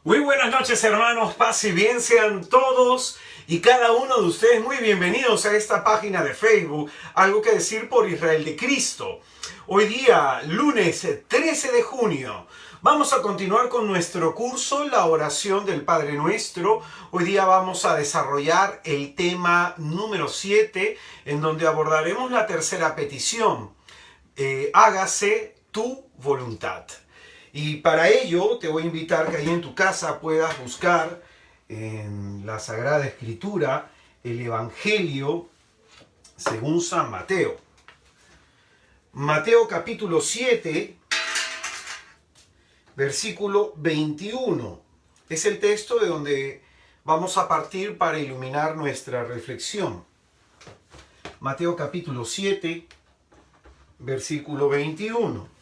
Muy buenas noches, hermanos, paz y bien sean todos y cada uno de ustedes muy bienvenidos a esta página de Facebook, Algo que decir por Israel de Cristo. Hoy día, lunes 13 de junio, vamos a continuar con nuestro curso, la oración del Padre Nuestro. Hoy día vamos a desarrollar el tema número 7, en donde abordaremos la tercera petición. Hágase tu voluntad. Y para ello te voy a invitar que ahí en tu casa puedas buscar en la Sagrada Escritura el Evangelio según San Mateo. Mateo capítulo 7, versículo 21. Es el texto de donde vamos a partir para iluminar nuestra reflexión. Mateo capítulo 7, versículo 21.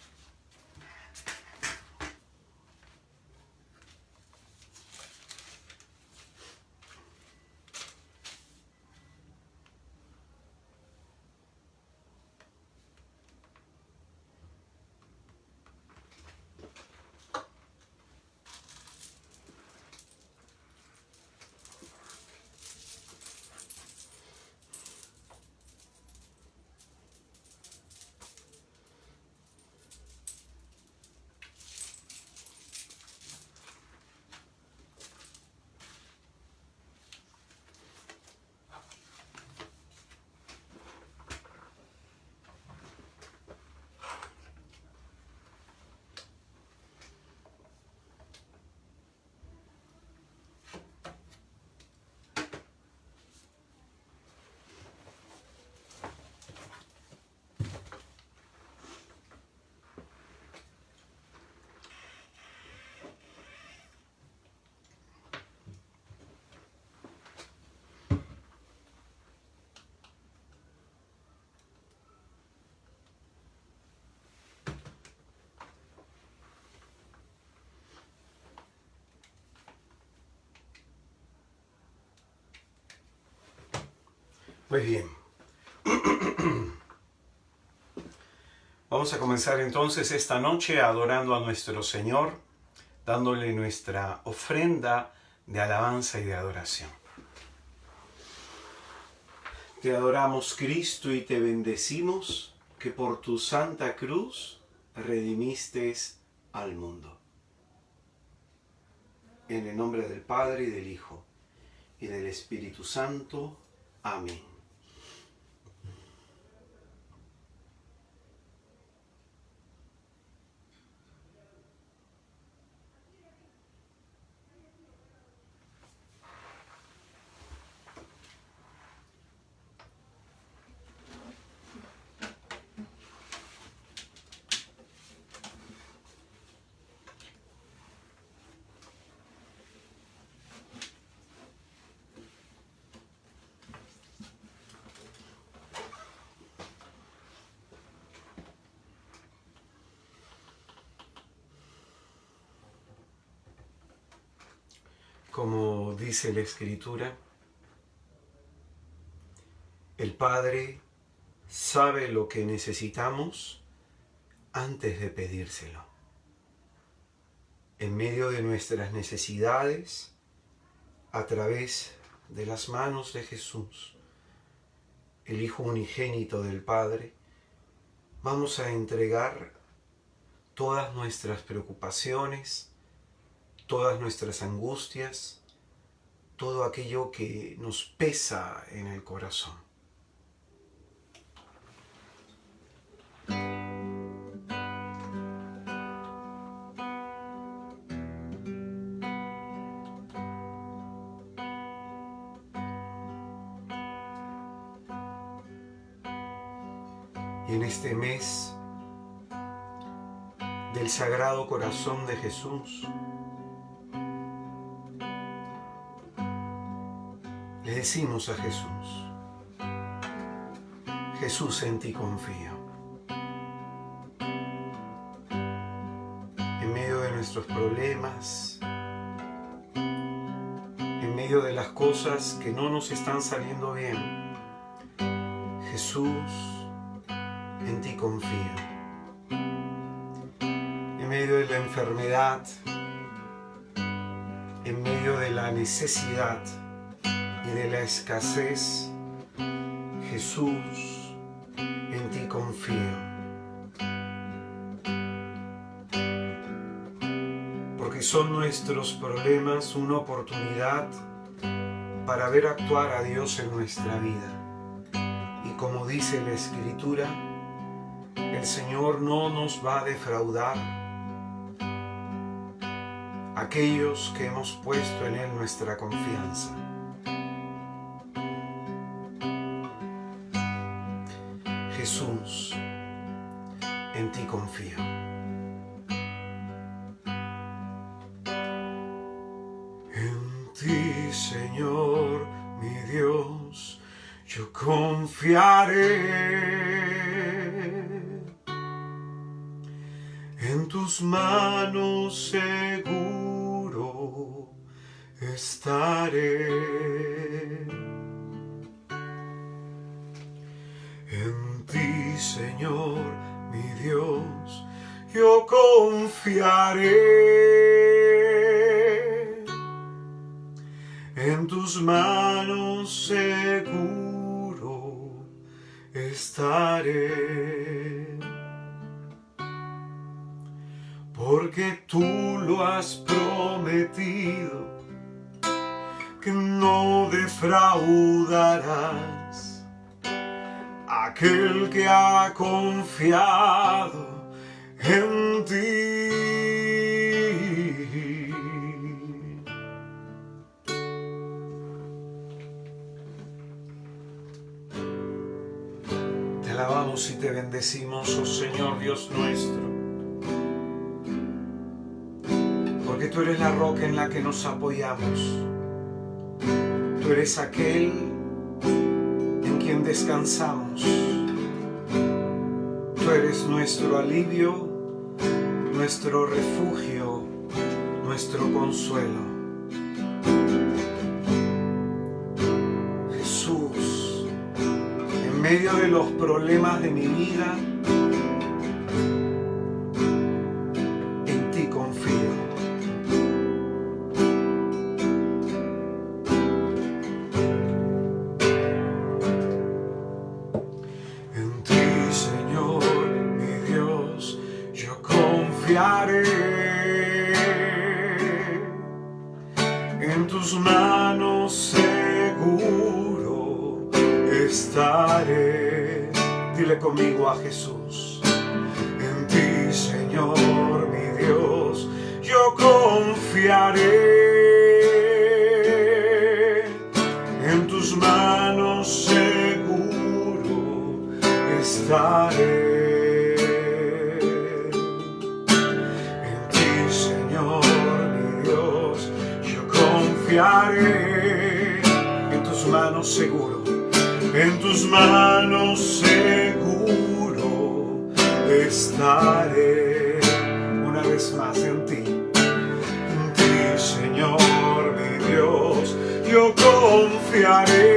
Muy bien. Vamos a comenzar entonces esta noche adorando a nuestro Señor, dándole nuestra ofrenda de alabanza y de adoración. Te adoramos, Cristo, y te bendecimos, que por tu santa cruz redimiste al mundo. En el nombre del Padre, y del Hijo, y del Espíritu Santo. Amén. Como dice la Escritura, el Padre sabe lo que necesitamos antes de pedírselo. En medio de nuestras necesidades, a través de las manos de Jesús, el Hijo unigénito del Padre, vamos a entregar todas nuestras preocupaciones, todas nuestras angustias, todo aquello que nos pesa en el corazón. Y en este mes del Sagrado Corazón de Jesús, le decimos a Jesús: Jesús, en ti confío. En medio de nuestros problemas, en medio de las cosas que no nos están saliendo bien, Jesús, en ti confío. En medio de la enfermedad, en medio de la necesidad y de la escasez. Jesús, en ti confío. Porque son nuestros problemas una oportunidad para ver actuar a Dios en nuestra vida. Y como dice la Escritura, el Señor no nos va a defraudar. Aquellos que hemos puesto en Él nuestra confianza. Jesús, en ti confío. En ti, Señor, mi Dios, yo confiaré. En tus manos seguro estaré. En ti, Señor, mi Dios, yo confiaré. En tus manos seguro estaré. Porque tú lo has prometido, que no defraudarás a aquel que ha confiado en ti. Te alabamos y te bendecimos, oh Señor Dios nuestro. Porque tú eres la roca en la que nos apoyamos. Tú eres aquel en quien descansamos. Tú eres nuestro alivio, nuestro refugio, nuestro consuelo. Jesús, en medio de los problemas de mi vida, en ti confío. En tus manos seguro estaré. Dile conmigo a Jesús. En ti, Señor, mi Dios, yo confiaré. En tus manos seguro estaré. En tus manos seguro, en tus manos seguro estaré. Una vez más en ti, Señor, mi Dios, yo confiaré.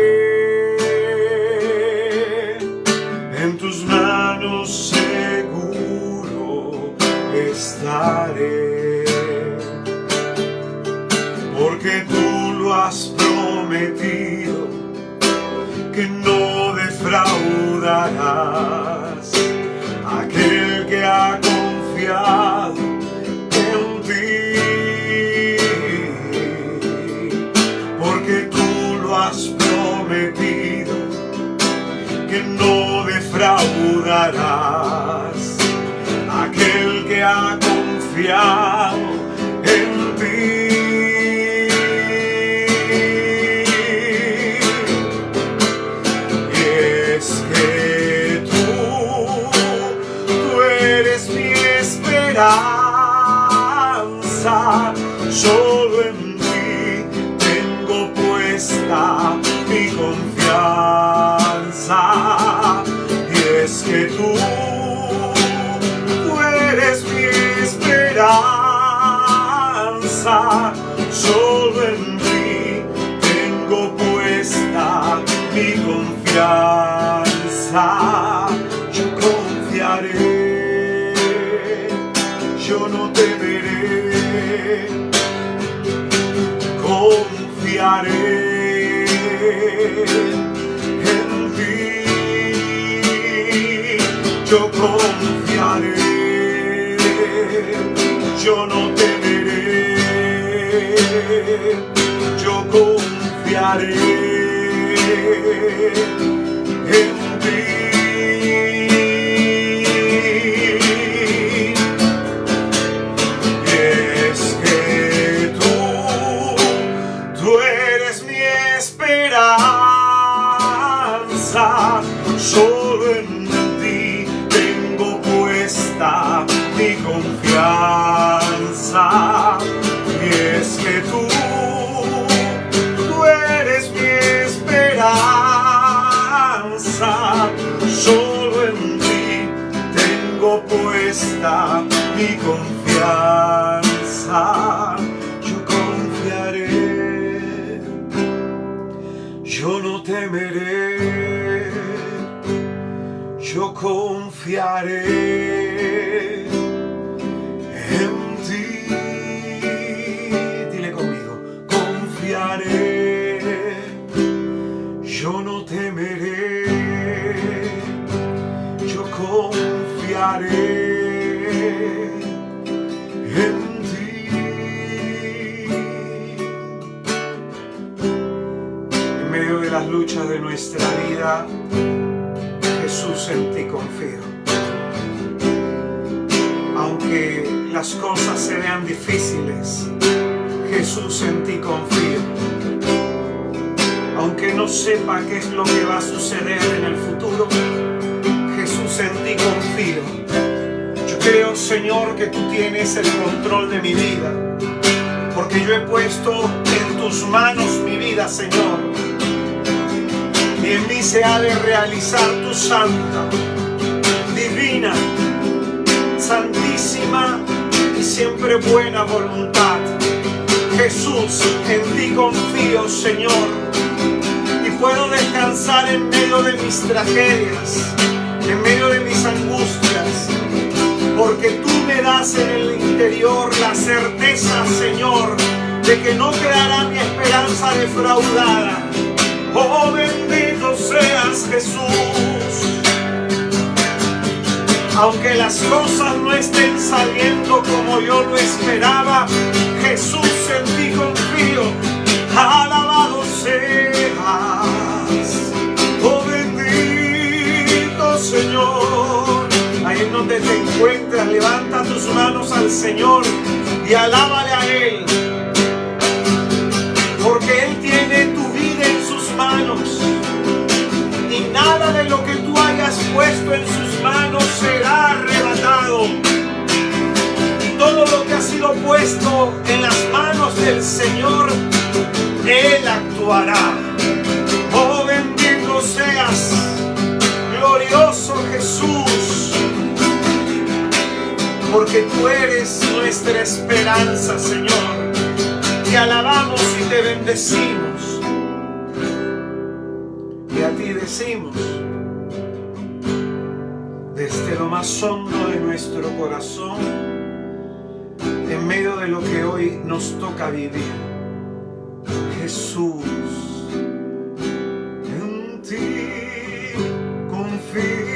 En tus manos seguro estaré. Porque tú lo has prometido, que no defraudarás a aquel que ha confiado en ti. Porque tú lo has prometido, que no defraudarás a aquel que ha confiado en ti. Solo en ti tengo puesta mi confianza. Y es que tú eres mi esperanza. Solo en ti tengo puesta mi confianza. Yo confiaré, yo no temeré. confiaré en ti, yo confiaré, yo no temeré, yo confiaré en ti. Solo en ti tengo puesta mi confianza, y es que tú eres mi esperanza. Solo en ti tengo puesta mi confianza. Yo confiaré, yo no temeré, yo confiaré en ti. Dile conmigo, confiaré, yo no temeré, yo confiaré en ti. En medio de las luchas de nuestra vida, Jesús, en ti confío. Aunque las cosas se vean difíciles, Jesús, en ti confío. Aunque no sepa qué es lo que va a suceder en el futuro, Jesús, en ti confío. Yo creo, Señor, que tú tienes el control de mi vida, porque yo he puesto en tus manos mi vida, Señor. Y en mí se ha de realizar tu santa, divina, santísima y siempre buena voluntad. Jesús, en ti confío, Señor, y puedo descansar en medio de mis tragedias, en medio de mis angustias, porque tú me das en el interior la certeza, Señor, de que no quedará mi esperanza defraudada. Oh, bendito seas, Jesús. Aunque las cosas no estén saliendo como yo lo esperaba, Jesús, en ti confío. Alabado seas, oh bendito Señor. Ahí en donde te encuentras, levanta tus manos al Señor y alábale a Él, porque Él tiene tu vida en sus manos, y nada de lo que tú hayas puesto en sus manos será arrebatado. Y todo lo que ha sido puesto en las manos del Señor, Él actuará. Oh, bendito seas, glorioso Jesús, porque tú eres nuestra esperanza, Señor. Te alabamos y te bendecimos, y a ti decimos, desde lo más hondo de nuestro corazón, en medio de lo que hoy nos toca vivir, Jesús, en ti confío.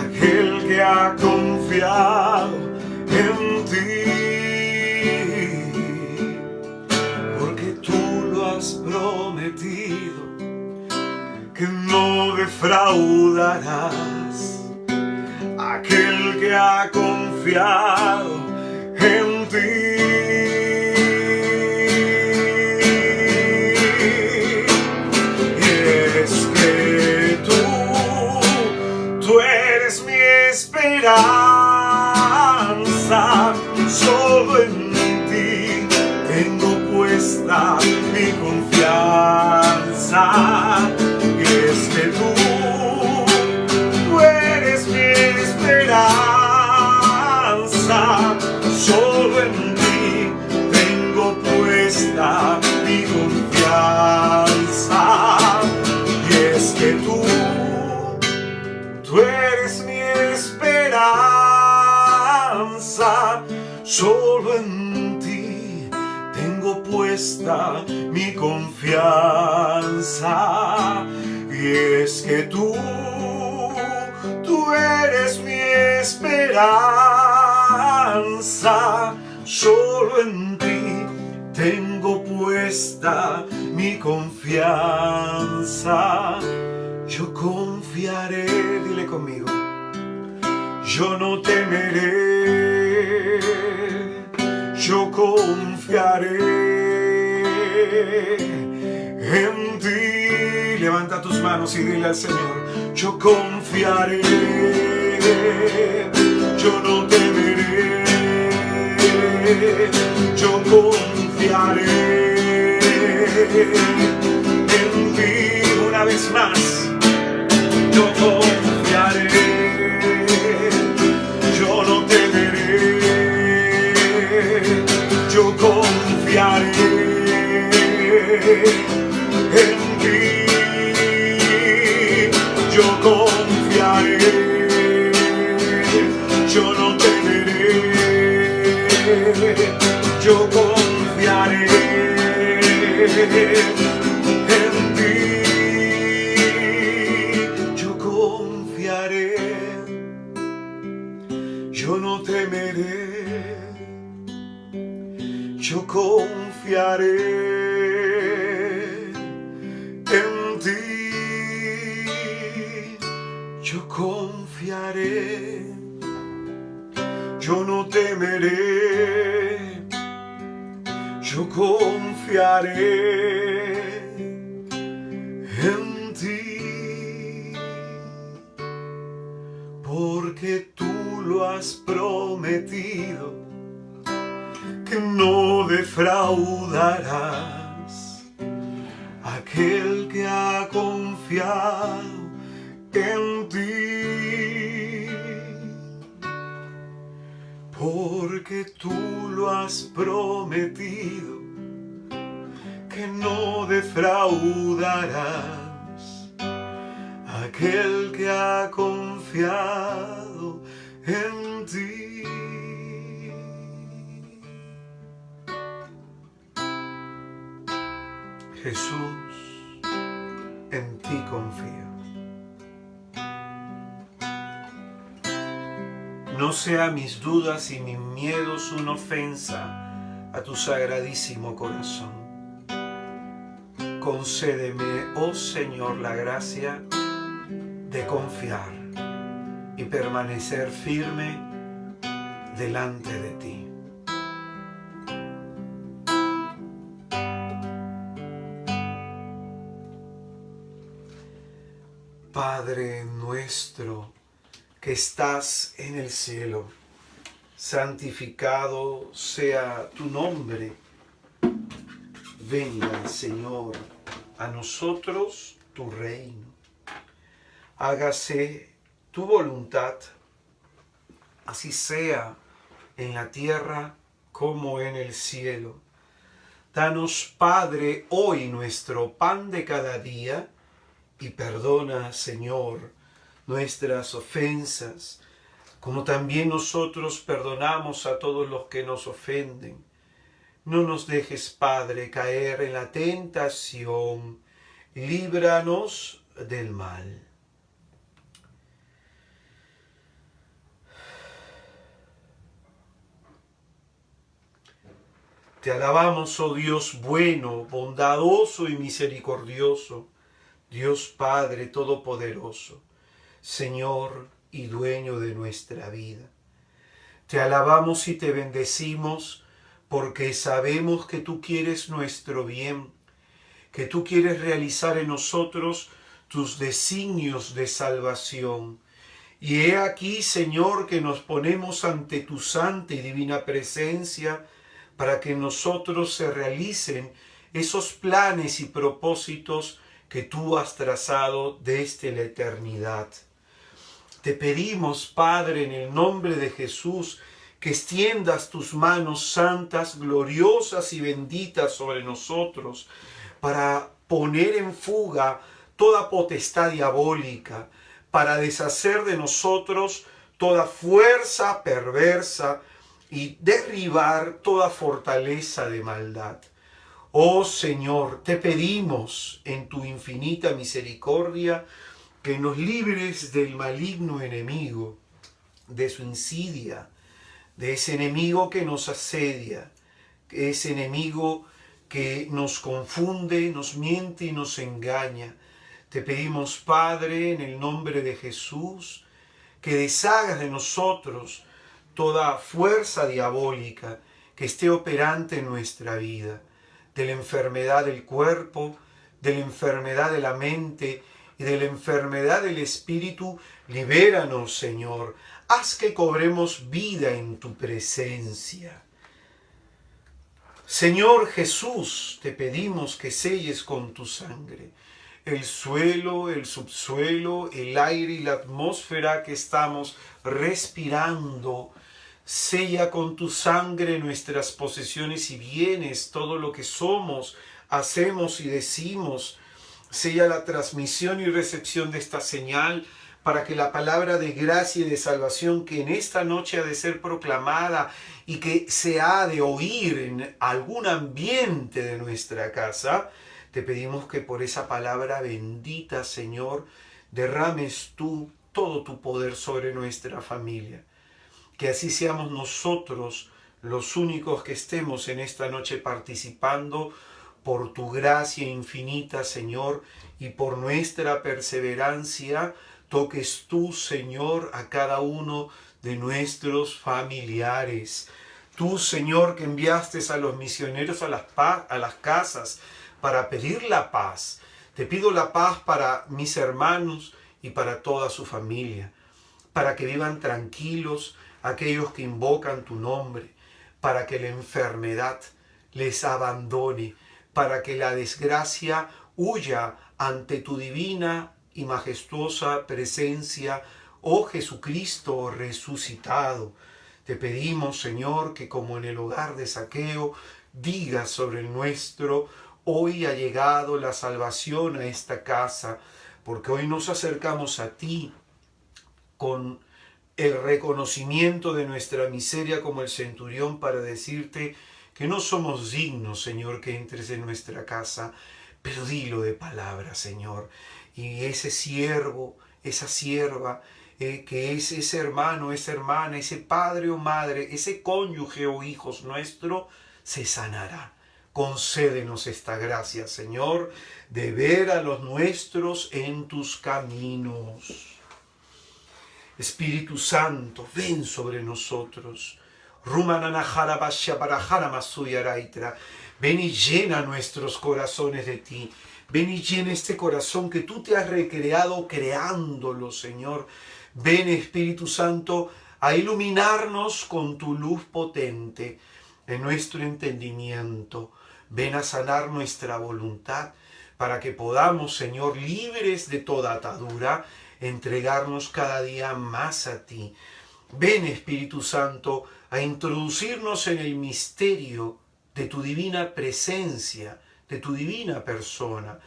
Aquel que ha confiado en ti, porque tú lo has prometido, que no defraudarás. Aquel que ha confiado en ti. Esperanza, solo en ti Tú eres mi esperanza, solo en ti tengo puesta mi confianza. Y es que tú eres mi esperanza, solo en ti tengo puesta mi confianza. Yo confiaré, dile conmigo, yo no temeré, yo confiaré en ti. Levanta tus manos y dile al Señor, yo confiaré, yo no temeré, yo confiaré en ti. Una vez más, yo confiaré, yo no temeré, yo confiaré en ti, yo confiaré, yo no temeré, yo confiaré en ti, yo confiaré, yo no temeré, yo confiaré en ti, yo confiaré, yo no temeré, yo confiaré en ti, porque tú lo has prometido, que no defraudarás a aquel que ha confiado en ti, porque tú lo has prometido, que no defraudarás a aquel que ha confiado en ti. Jesús, en ti confío. No sea mis dudas y mis miedos una ofensa a tu sagradísimo corazón. Concédeme, oh Señor, la gracia de confiar y permanecer firme delante de ti. Padre nuestro que estás en el cielo, santificado sea tu nombre. Venga, Señor, a nosotros tu reino. Hágase tu voluntad, así sea en la tierra como en el cielo. Danos, Padre, hoy nuestro pan de cada día, y perdona, Señor, nuestras ofensas, como también nosotros perdonamos a todos los que nos ofenden. No nos dejes, Padre, caer en la tentación, líbranos del mal. Te alabamos, oh Dios bueno, bondadoso y misericordioso, Dios Padre Todopoderoso, Señor y dueño de nuestra vida. Te alabamos y te bendecimos porque sabemos que tú quieres nuestro bien, que tú quieres realizar en nosotros tus designios de salvación. Y he aquí, Señor, que nos ponemos ante tu santa y divina presencia para que en nosotros se realicen esos planes y propósitos que tú has trazado desde la eternidad. Te pedimos, Padre, en el nombre de Jesús, que extiendas tus manos santas, gloriosas y benditas sobre nosotros, para poner en fuga toda potestad diabólica, para deshacer de nosotros toda fuerza perversa y derribar toda fortaleza de maldad. Oh Señor, te pedimos en tu infinita misericordia que nos libres del maligno enemigo, de su insidia, de ese enemigo que nos asedia, ese enemigo que nos confunde, nos miente y nos engaña. Te pedimos, Padre, en el nombre de Jesús, que deshagas de nosotros toda fuerza diabólica que esté operante en nuestra vida, de la enfermedad del cuerpo, de la enfermedad de la mente y de la enfermedad del espíritu. Libéranos, Señor. Haz que cobremos vida en tu presencia. Señor Jesús, te pedimos que selles con tu sangre el suelo, el subsuelo, el aire y la atmósfera que estamos respirando. Sella con tu sangre nuestras posesiones y bienes, todo lo que somos, hacemos y decimos. Sella la transmisión y recepción de esta señal para que la palabra de gracia y de salvación que en esta noche ha de ser proclamada y que se ha de oír en algún ambiente de nuestra casa, te pedimos que por esa palabra bendita, Señor, derrames tú todo tu poder sobre nuestra familia. Que así seamos nosotros los únicos que estemos en esta noche participando por tu gracia infinita, Señor, y por nuestra perseverancia. Toques tú, Señor, a cada uno de nuestros familiares. Tú, Señor, que enviaste a los misioneros a las casas para pedir la paz. Te pido la paz para mis hermanos y para toda su familia, para que vivan tranquilos aquellos que invocan tu nombre, para que la enfermedad les abandone, para que la desgracia huya ante tu divina y majestuosa presencia, oh Jesucristo resucitado. Te pedimos, Señor, que como en el hogar de Zaqueo, digas sobre el nuestro: hoy ha llegado la salvación a esta casa, porque hoy nos acercamos a ti con el reconocimiento de nuestra miseria como el centurión para decirte que no somos dignos, Señor, que entres en nuestra casa, pero dilo de palabra, Señor. Y ese siervo, esa sierva, que es ese hermano, esa hermana, ese padre o madre, ese cónyuge o hijos nuestro, se sanará. Concédenos esta gracia, Señor, de ver a los nuestros en tus caminos. Espíritu Santo, ven sobre nosotros. Ven y llena nuestros corazones de ti. Ven y llena este corazón que tú te has recreado creándolo, Señor. Ven, Espíritu Santo, a iluminarnos con tu luz potente en nuestro entendimiento. Ven a sanar nuestra voluntad para que podamos, Señor, libres de toda atadura, entregarnos cada día más a ti. Ven, Espíritu Santo, a introducirnos en el misterio de tu divina presencia, de tu divina persona,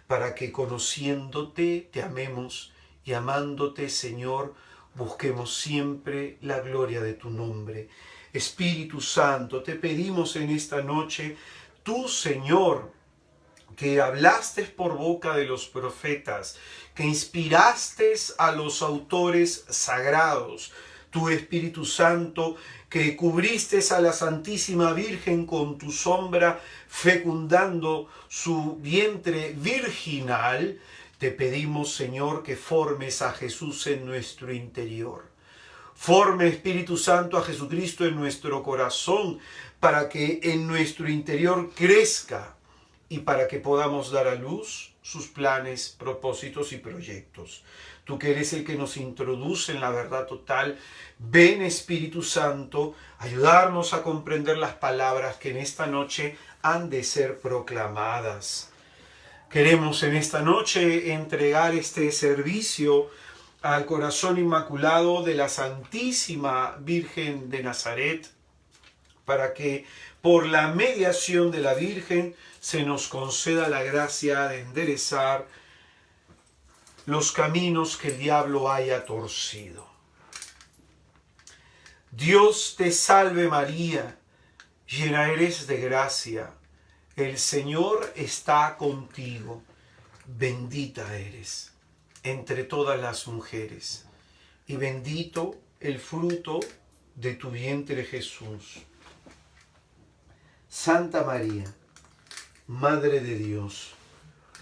para que conociéndote te amemos y amándote, Señor, busquemos siempre la gloria de tu nombre. Espíritu Santo, te pedimos en esta noche, tú, Señor, que hablaste por boca de los profetas, que inspiraste a los autores sagrados, tu Espíritu Santo, que cubriste a la Santísima Virgen con tu sombra, fecundando su vientre virginal, te pedimos, Señor, que formes a Jesús en nuestro interior. Forme, Espíritu Santo, a Jesucristo en nuestro corazón, para que en nuestro interior crezca y para que podamos dar a luz sus planes, propósitos y proyectos. Tú que eres el que nos introduce en la verdad total, ven, Espíritu Santo, ayudarnos a comprender las palabras que en esta noche han de ser proclamadas. Queremos en esta noche entregar este servicio al corazón inmaculado de la Santísima Virgen de Nazaret, para que por la mediación de la Virgen se nos conceda la gracia de enderezar los caminos que el diablo haya torcido. Dios te salve María, llena eres de gracia, el Señor está contigo, bendita eres entre todas las mujeres, y bendito el fruto de tu vientre Jesús. Santa María, Madre de Dios,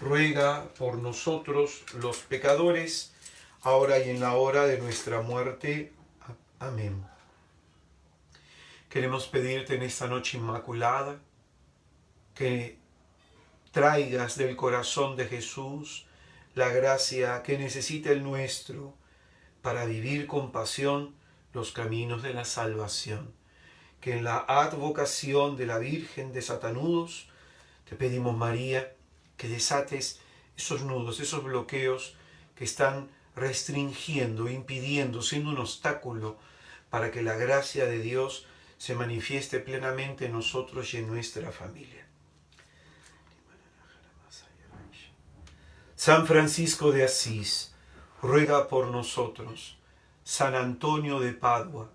ruega por nosotros los pecadores, ahora y en la hora de nuestra muerte. Amén. Queremos pedirte en esta noche inmaculada que traigas del corazón de Jesús la gracia que necesita el nuestro para vivir con pasión los caminos de la salvación. Que en la advocación de la Virgen de Satanudos te pedimos, María, que desates esos nudos, esos bloqueos que están restringiendo, impidiendo, siendo un obstáculo para que la gracia de Dios se manifieste plenamente en nosotros y en nuestra familia. San Francisco de Asís, ruega por nosotros. San Antonio de Padua,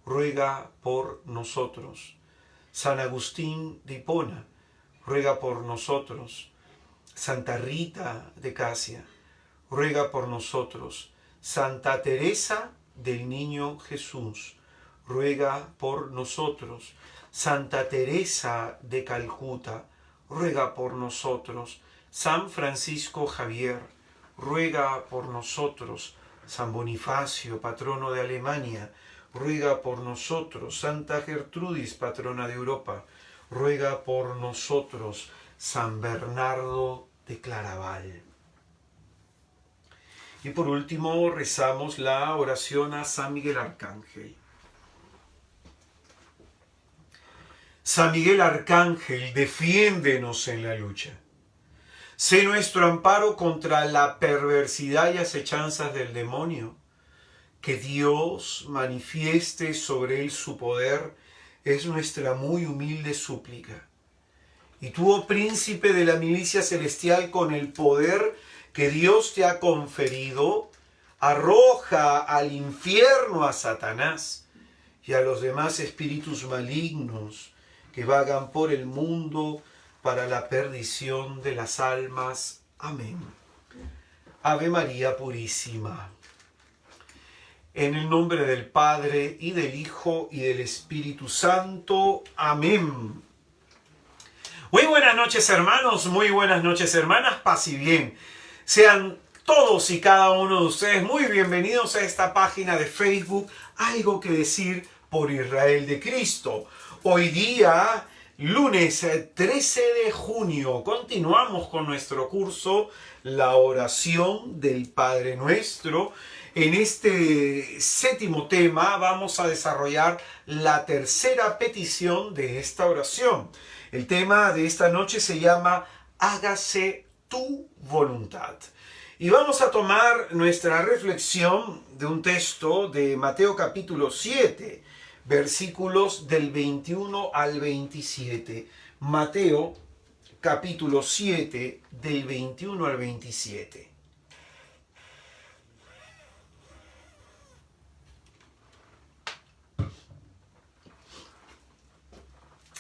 ruega por nosotros. San Agustín de Hipona, ruega por nosotros. Santa Rita de Casia, ruega por nosotros. Santa Teresa del Niño Jesús, ruega por nosotros. Santa Teresa de Calcuta, ruega por nosotros. San Francisco Javier, ruega por nosotros. San Bonifacio, patrono de Alemania, ruega por nosotros. Santa Gertrudis, patrona de Europa, ruega por nosotros. San Bernardo de Claraval. Y por último rezamos la oración a San Miguel Arcángel. San Miguel Arcángel, defiéndenos en la lucha. Sé nuestro amparo contra la perversidad y acechanzas del demonio. Que Dios manifieste sobre él su poder es nuestra muy humilde súplica. Y tú, oh príncipe de la milicia celestial, con el poder que Dios te ha conferido, arroja al infierno a Satanás y a los demás espíritus malignos que vagan por el mundo para la perdición de las almas. Amén. Ave María Purísima. En el nombre del Padre, y del Hijo, y del Espíritu Santo. Amén. Muy buenas noches, hermanos, muy buenas noches, hermanas, paz y bien. Sean todos y cada uno de ustedes muy bienvenidos a esta página de Facebook, Algo que Decir por Israel de Cristo. Hoy día, lunes 13 de junio, continuamos con nuestro curso, la oración del Padre Nuestro. En este séptimo tema vamos a desarrollar la tercera petición de esta oración. El tema de esta noche se llama Hágase tu voluntad. Y vamos a tomar nuestra reflexión de un texto de Mateo capítulo 7, versículos del 21 al 27. Mateo capítulo 7, del 21 al 27.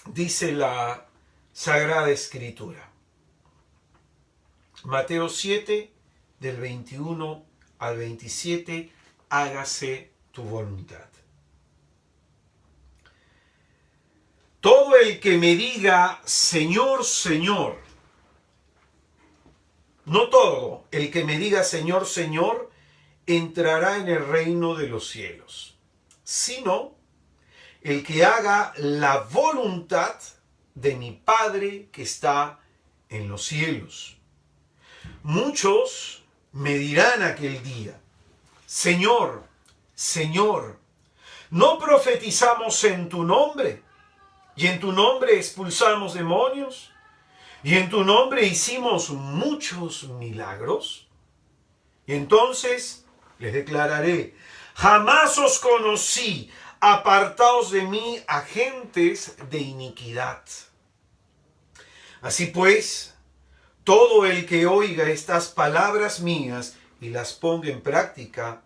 Dice la Sagrada Escritura. Mateo 7, del 21 al 27, hágase tu voluntad. Todo el que me diga, Señor, Señor, no todo el que me diga, Señor, Señor, entrará en el reino de los cielos, sino el que haga la voluntad de mi Padre que está en los cielos. Muchos me dirán aquel día, Señor, Señor, ¿no profetizamos en tu nombre? ¿Y en tu nombre expulsamos demonios? ¿Y en tu nombre hicimos muchos milagros? Y entonces les declararé, jamás os conocí, apartaos de mí, agentes de iniquidad. Así pues, todo el que oiga estas palabras mías y las ponga en práctica,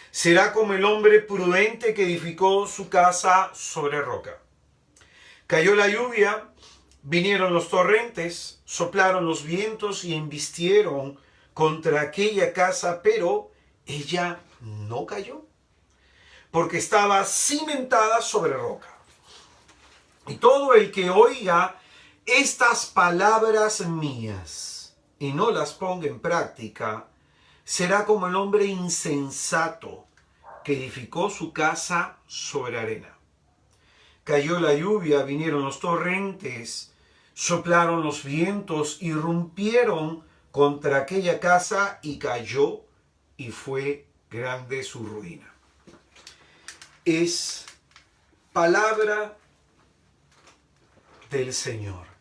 será como el hombre prudente que edificó su casa sobre roca. Cayó la lluvia, vinieron los torrentes, soplaron los vientos y embistieron contra aquella casa, pero ella no cayó, porque estaba cimentada sobre roca. Y todo el que oiga estas palabras mías y no las ponga en práctica, será como el hombre insensato que edificó su casa sobre arena. Cayó la lluvia, vinieron los torrentes, soplaron los vientos, irrumpieron contra aquella casa y cayó, y fue grande su ruina. Es palabra del Señor.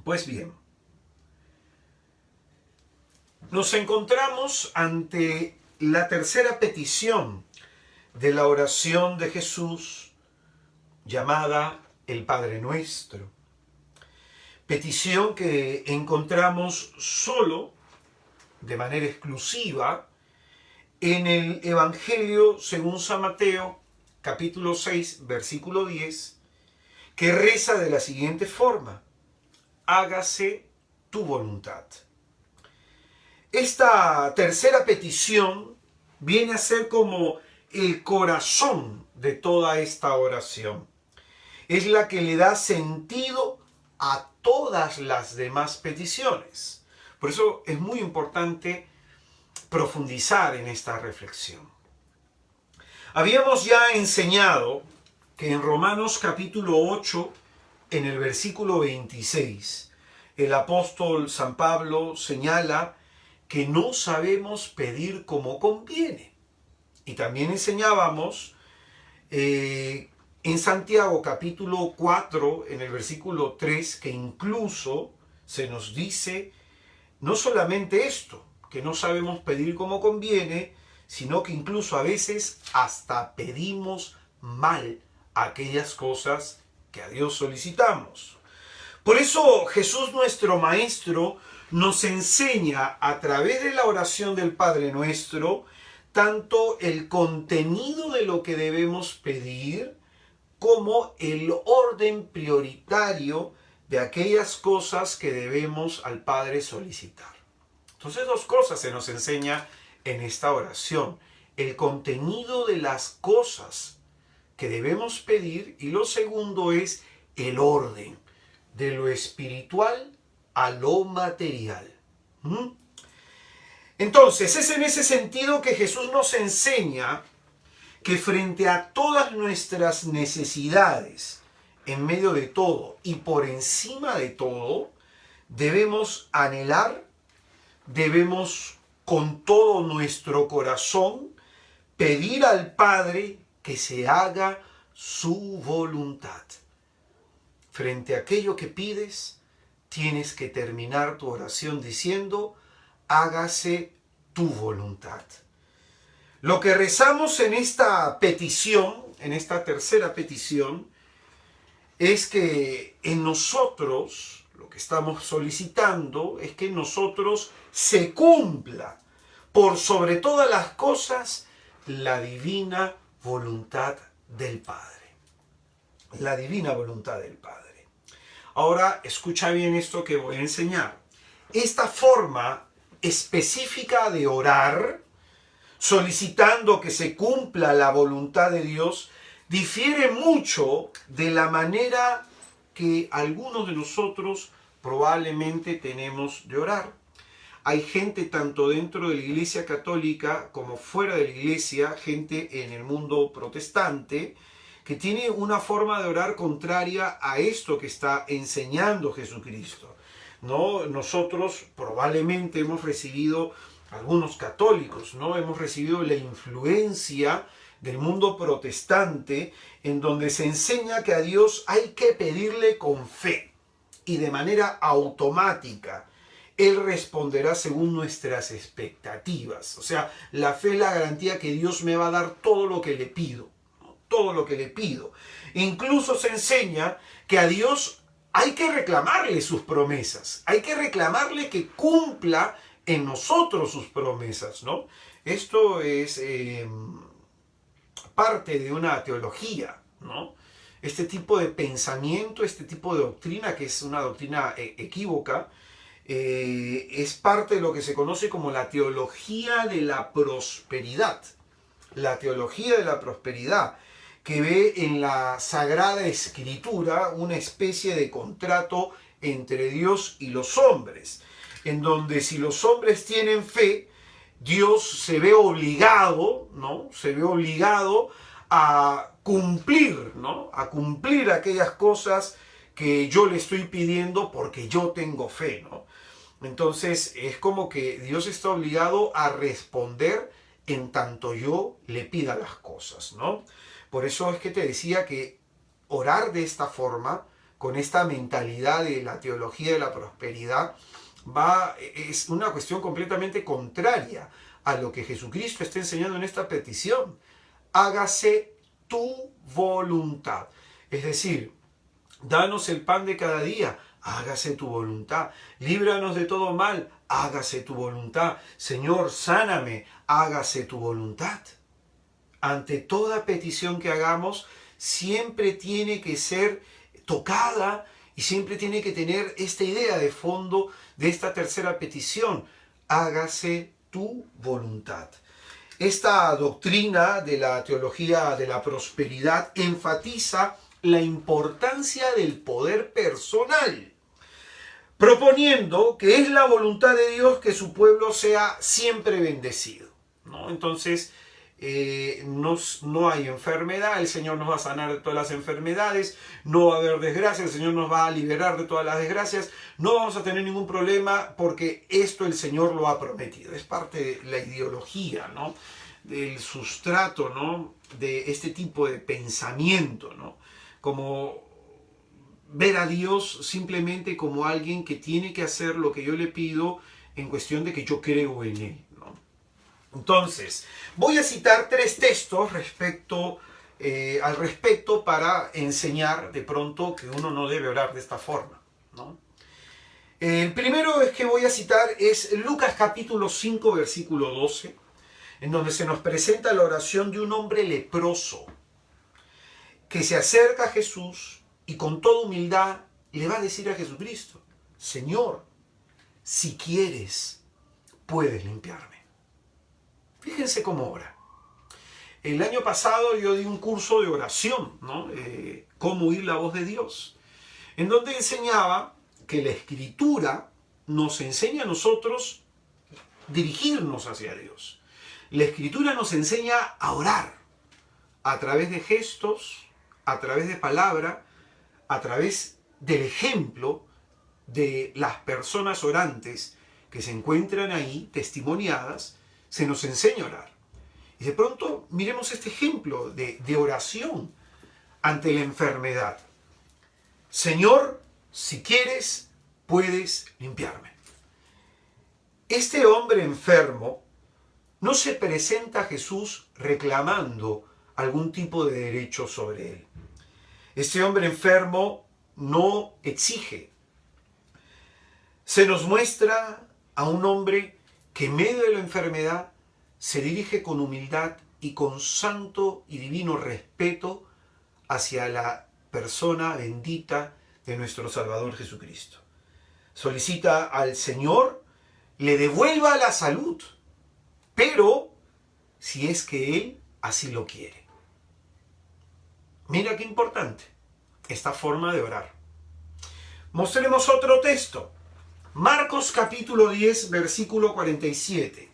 Pues bien, nos encontramos ante la tercera petición de la oración de Jesús, llamada el Padre Nuestro. Petición que encontramos solo, de manera exclusiva, en el Evangelio según San Mateo, capítulo 6, versículo 10, que reza de la siguiente forma: hágase tu voluntad. Esta tercera petición viene a ser como el corazón de toda esta oración. Es la que le da sentido a todas las demás peticiones. Por eso es muy importante profundizar en esta reflexión. Habíamos ya enseñado que en Romanos capítulo 8, en el versículo 26, el apóstol San Pablo señala que no sabemos pedir como conviene. Y también enseñábamos en Santiago capítulo 4, en el versículo 3, que incluso se nos dice no solamente esto, que no sabemos pedir como conviene, sino que incluso a veces hasta pedimos mal aquellas cosas que a Dios solicitamos. Por eso Jesús, nuestro Maestro, nos enseña a través de la oración del Padre Nuestro tanto el contenido de lo que debemos pedir como el orden prioritario de aquellas cosas que debemos al Padre solicitar. Entonces, dos cosas se nos enseña en esta oración: el contenido de las cosas que debemos pedir, y lo segundo es el orden de lo espiritual a lo material. Entonces, es en ese sentido que Jesús nos enseña que frente a todas nuestras necesidades, en medio de todo y por encima de todo, debemos anhelar, debemos con todo nuestro corazón pedir al Padre que se haga su voluntad. Frente a aquello que pides, tienes que terminar tu oración diciendo: hágase tu voluntad. Lo que rezamos en esta petición, en esta tercera petición, es que en nosotros, lo que estamos solicitando es que en nosotros se cumpla por sobre todas las cosas la divina voluntad del Padre. La divina voluntad del Padre. Ahora, escucha bien esto que voy a enseñar. Esta forma específica de orar, solicitando que se cumpla la voluntad de Dios, difiere mucho de la manera que algunos de nosotros probablemente tenemos de orar. Hay gente tanto dentro de la Iglesia Católica como fuera de la Iglesia, gente en el mundo protestante, que tiene una forma de orar contraria a esto que está enseñando Jesucristo. ¿No? Nosotros probablemente hemos recibido, algunos católicos, ¿no? Hemos recibido la influencia del mundo protestante, en donde se enseña que a Dios hay que pedirle con fe y de manera automática. Él responderá según nuestras expectativas. O sea, la fe es la garantía que Dios me va a dar todo lo que le pido. Todo lo que le pido. Incluso se enseña que a Dios hay que reclamarle sus promesas. Hay que reclamarle que cumpla en nosotros sus promesas, ¿no? Esto es parte de una teología, ¿no? Este tipo de pensamiento, este tipo de doctrina, que es una doctrina equívoca, es parte de lo que se conoce como la teología de la prosperidad. La teología de la prosperidad, que ve en la Sagrada Escritura una especie de contrato entre Dios y los hombres, en donde si los hombres tienen fe, Dios se ve obligado, ¿no? Se ve obligado a cumplir, ¿no? A cumplir aquellas cosas que yo le estoy pidiendo porque yo tengo fe, ¿no? Entonces es como que Dios está obligado a responder en tanto yo le pida las cosas, ¿no? Por eso es que te decía que orar de esta forma, con esta mentalidad de la teología de la prosperidad, es una cuestión completamente contraria a lo que Jesucristo está enseñando en esta petición. Hágase tu voluntad. Es decir, danos el pan de cada día, hágase tu voluntad. Líbranos de todo mal, hágase tu voluntad. Señor, sáname, hágase tu voluntad. Ante toda petición que hagamos, siempre tiene que ser tocada y siempre tiene que tener esta idea de fondo de esta tercera petición. Hágase tu voluntad. Esta doctrina de la teología de la prosperidad enfatiza la importancia del poder personal, proponiendo que es la voluntad de Dios que su pueblo sea siempre bendecido, ¿no? Entonces, no hay enfermedad, el Señor nos va a sanar de todas las enfermedades, no va a haber desgracia, el Señor nos va a liberar de todas las desgracias, no vamos a tener ningún problema porque esto el Señor lo ha prometido. Es parte de la ideología, ¿no? Del sustrato, ¿no? De este tipo de pensamiento, ¿no? Como ver a Dios simplemente como alguien que tiene que hacer lo que yo le pido en cuestión de que yo creo en Él, ¿no? Entonces, voy a citar 3 textos al respecto para enseñar de pronto que uno no debe orar de esta forma, ¿no? El primero es que voy a citar es Lucas capítulo 5, versículo 12, en donde se nos presenta la oración de un hombre leproso que se acerca a Jesús y con toda humildad le va a decir a Jesucristo: Señor, si quieres, puedes limpiarme. Fíjense cómo ora. El año pasado yo di un curso de oración, ¿no? Cómo oír la voz de Dios, en donde enseñaba que la Escritura nos enseña a nosotros dirigirnos hacia Dios. La Escritura nos enseña a orar a través de gestos, a través de palabra, a través del ejemplo de las personas orantes que se encuentran ahí testimoniadas. Se nos enseña a orar. Y de pronto miremos este ejemplo de oración ante la enfermedad. Señor, si quieres, puedes limpiarme. Este hombre enfermo no se presenta a Jesús reclamando algún tipo de derecho sobre él. Este hombre enfermo no exige. Se nos muestra a un hombre que en medio de la enfermedad se dirige con humildad y con santo y divino respeto hacia la persona bendita de nuestro Salvador Jesucristo. Solicita al Señor le devuelva la salud, pero si es que Él así lo quiere. Mira qué importante esta forma de orar. Mostremos otro texto. Marcos capítulo 10, versículo 47.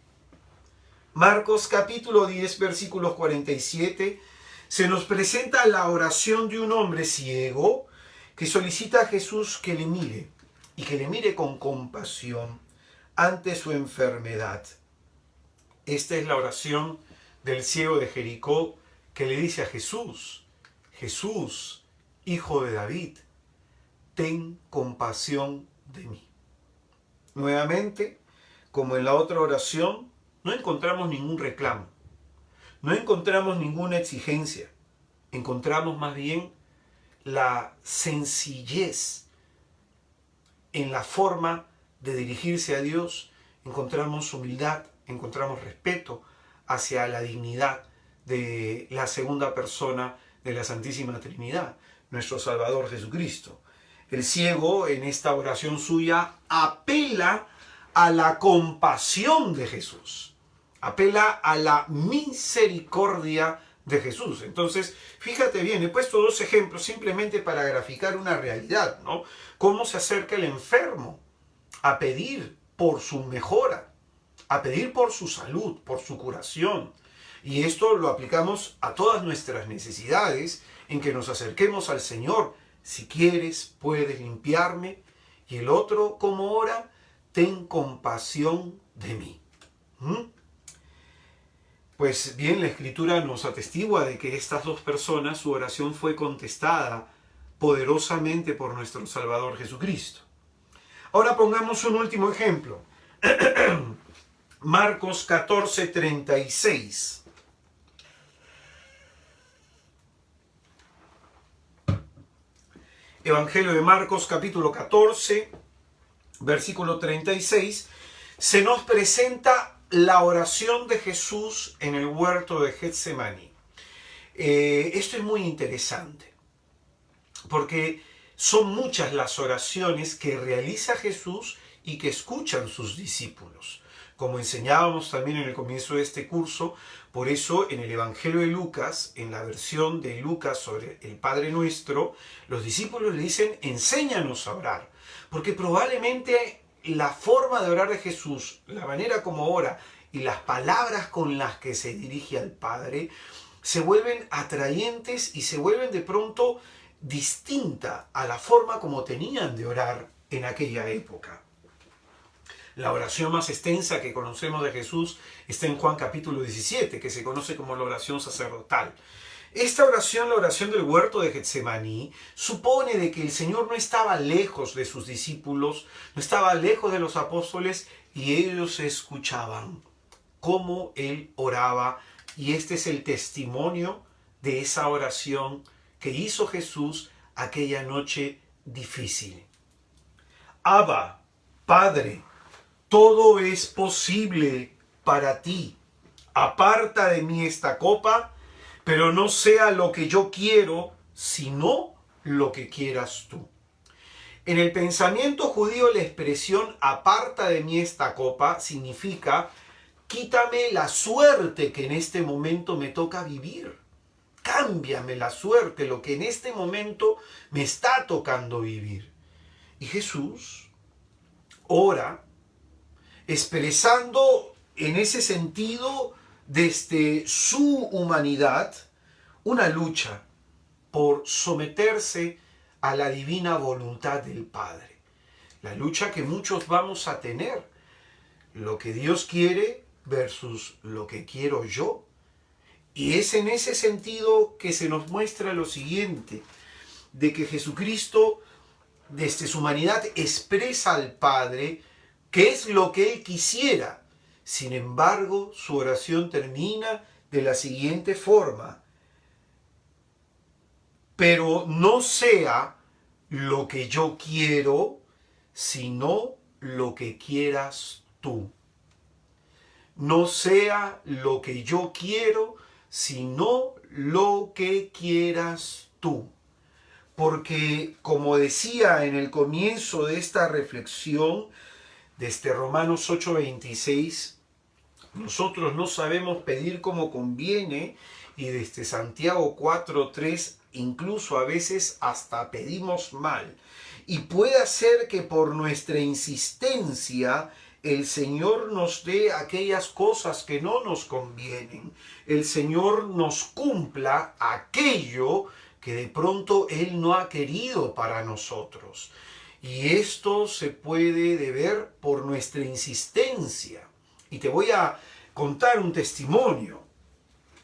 Marcos capítulo 10, versículos 47, se nos presenta la oración de un hombre ciego que solicita a Jesús que le mire y que le mire con compasión ante su enfermedad. Esta es la oración del ciego de Jericó que le dice a Jesús: Jesús, hijo de David, ten compasión de mí. Nuevamente, como en la otra oración, no encontramos ningún reclamo, no encontramos ninguna exigencia, encontramos más bien la sencillez en la forma de dirigirse a Dios, encontramos humildad, encontramos respeto hacia la dignidad de la segunda persona de la Santísima Trinidad, nuestro Salvador Jesucristo. El ciego en esta oración suya apela a la compasión de Jesús, apela a la misericordia de Jesús. Entonces, fíjate bien, he puesto dos ejemplos simplemente para graficar una realidad, ¿no? Cómo se acerca el enfermo a pedir por su mejora, a pedir por su salud, por su curación. Y esto lo aplicamos a todas nuestras necesidades, en que nos acerquemos al Señor. Si quieres, puedes limpiarme. Y el otro, ¿cómo ora? Ten compasión de mí. Pues bien, la Escritura nos atestigua de que estas dos personas, su oración fue contestada poderosamente por nuestro Salvador Jesucristo. Ahora pongamos un último ejemplo. Marcos 14:36. Evangelio de Marcos, capítulo 14, versículo 36, se nos presenta la oración de Jesús en el huerto de Getsemaní. Esto es muy interesante, porque son muchas las oraciones que realiza Jesús y que escuchan sus discípulos. Como enseñábamos también en el comienzo de este curso, por eso en el Evangelio de Lucas, en la versión de Lucas sobre el Padre Nuestro, los discípulos le dicen, enséñanos a orar. Porque probablemente la forma de orar de Jesús, la manera como ora y las palabras con las que se dirige al Padre, se vuelven atrayentes y se vuelven de pronto distinta a la forma como tenían de orar en aquella época. La oración más extensa que conocemos de Jesús está en Juan capítulo 17, que se conoce como la oración sacerdotal. Esta oración, la oración del huerto de Getsemaní, supone de que el Señor no estaba lejos de sus discípulos, no estaba lejos de los apóstoles, y ellos escuchaban cómo Él oraba. Y este es el testimonio de esa oración que hizo Jesús aquella noche difícil. Abba, Padre, todo es posible para ti. Aparta de mí esta copa, pero no sea lo que yo quiero, sino lo que quieras tú. En el pensamiento judío, la expresión aparta de mí esta copa significa quítame la suerte que en este momento me toca vivir. Cámbiame la suerte, lo que en este momento me está tocando vivir. Y Jesús ora expresando en ese sentido desde su humanidad una lucha por someterse a la divina voluntad del Padre. La lucha que muchos vamos a tener, lo que Dios quiere versus lo que quiero yo. Y es en ese sentido que se nos muestra lo siguiente, de que Jesucristo desde su humanidad expresa al Padre qué es lo que Él quisiera. Sin embargo, su oración termina de la siguiente forma: pero no sea lo que yo quiero, sino lo que quieras tú. No sea lo que yo quiero, sino lo que quieras tú. Porque, como decía en el comienzo de esta reflexión, desde Romanos 8:26, nosotros no sabemos pedir como conviene, y desde Santiago 4:3, incluso a veces hasta pedimos mal. Y puede ser que por nuestra insistencia el Señor nos dé aquellas cosas que no nos convienen. El Señor nos cumpla aquello que de pronto Él no ha querido para nosotros. Y esto se puede deber por nuestra insistencia. Y te voy a contar un testimonio.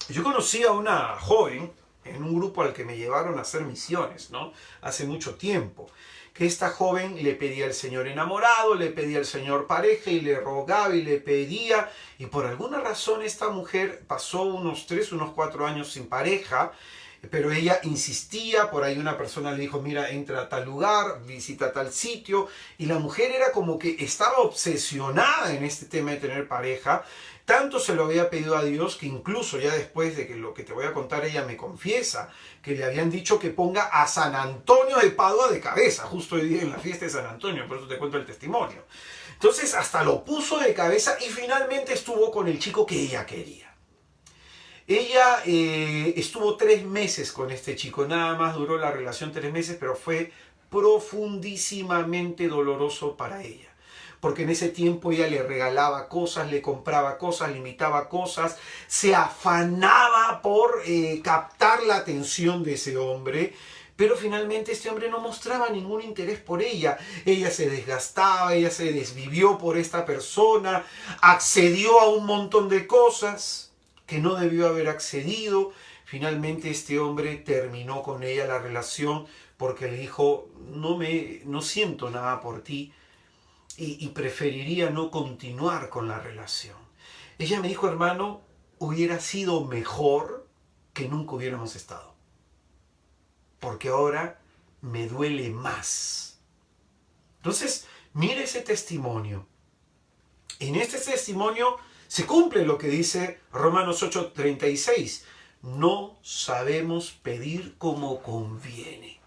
Yo conocí a una joven en un grupo al que me llevaron a hacer misiones, ¿no? Hace mucho tiempo. que esta joven le pedía al Señor enamorado, le pedía al Señor pareja y le rogaba y le pedía. Y por alguna razón esta mujer pasó unos 4 años sin pareja, pero ella insistía. Por ahí una persona le dijo, mira, entra a tal lugar, visita tal sitio. Y la mujer era como que estaba obsesionada en este tema de tener pareja. Tanto se lo había pedido a Dios que incluso ya después de que lo que te voy a contar ella me confiesa, que le habían dicho que ponga a San Antonio de Padua de cabeza, justo hoy día en la fiesta de San Antonio, por eso te cuento el testimonio. Entonces hasta lo puso de cabeza y finalmente estuvo con el chico que ella quería. Ella estuvo 3 meses con este chico, nada más duró la relación 3 meses, pero fue profundísimamente doloroso para ella. Porque en ese tiempo ella le regalaba cosas, le compraba cosas, le imitaba cosas, se afanaba por captar la atención de ese hombre, pero finalmente este hombre no mostraba ningún interés por ella. Ella se desgastaba, ella se desvivió por esta persona, accedió a un montón de cosas que no debió haber accedido. Finalmente este hombre terminó con ella la relación porque le dijo, no siento nada por ti. Y preferiría no continuar con la relación. Ella me dijo, hermano, hubiera sido mejor que nunca hubiéramos estado. Porque ahora me duele más. Entonces, mire ese testimonio. En este testimonio se cumple lo que dice Romanos 8:36. No sabemos pedir como conviene.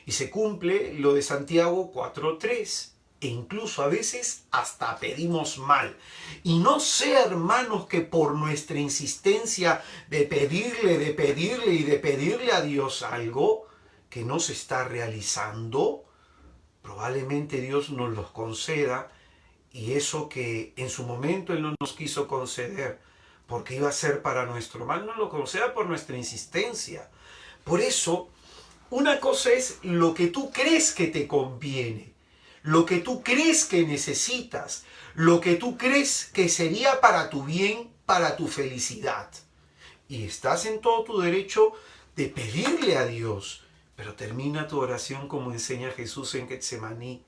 Y se cumple lo de Santiago 4:3. E incluso a veces hasta pedimos mal. Y no sea, hermanos, que por nuestra insistencia de pedirle a Dios algo que no se está realizando, probablemente Dios nos los conceda, y eso que en su momento Él no nos quiso conceder porque iba a ser para nuestro mal, no lo conceda por nuestra insistencia. Por eso, una cosa es lo que tú crees que te conviene, lo que tú crees que necesitas, lo que tú crees que sería para tu bien, para tu felicidad. Y estás en todo tu derecho de pedirle a Dios, pero termina tu oración como enseña Jesús en Getsemaní.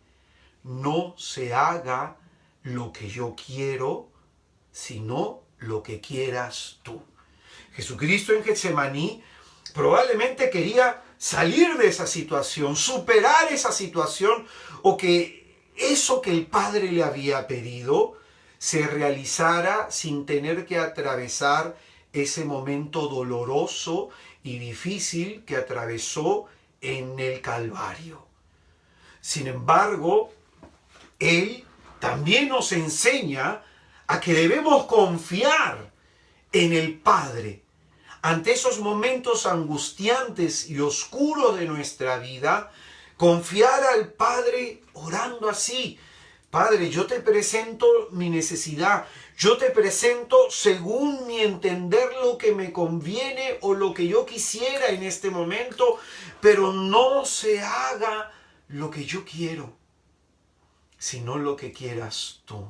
No se haga lo que yo quiero, sino lo que quieras tú. Jesucristo en Getsemaní probablemente quería salir de esa situación, superar esa situación, o que eso que el Padre le había pedido se realizara sin tener que atravesar ese momento doloroso y difícil que atravesó en el Calvario. Sin embargo, Él también nos enseña a que debemos confiar en el Padre. Ante esos momentos angustiantes y oscuros de nuestra vida, confiar al Padre orando así. Padre, yo te presento mi necesidad. Yo te presento según mi entender lo que me conviene o lo que yo quisiera en este momento, pero no se haga lo que yo quiero, sino lo que quieras tú.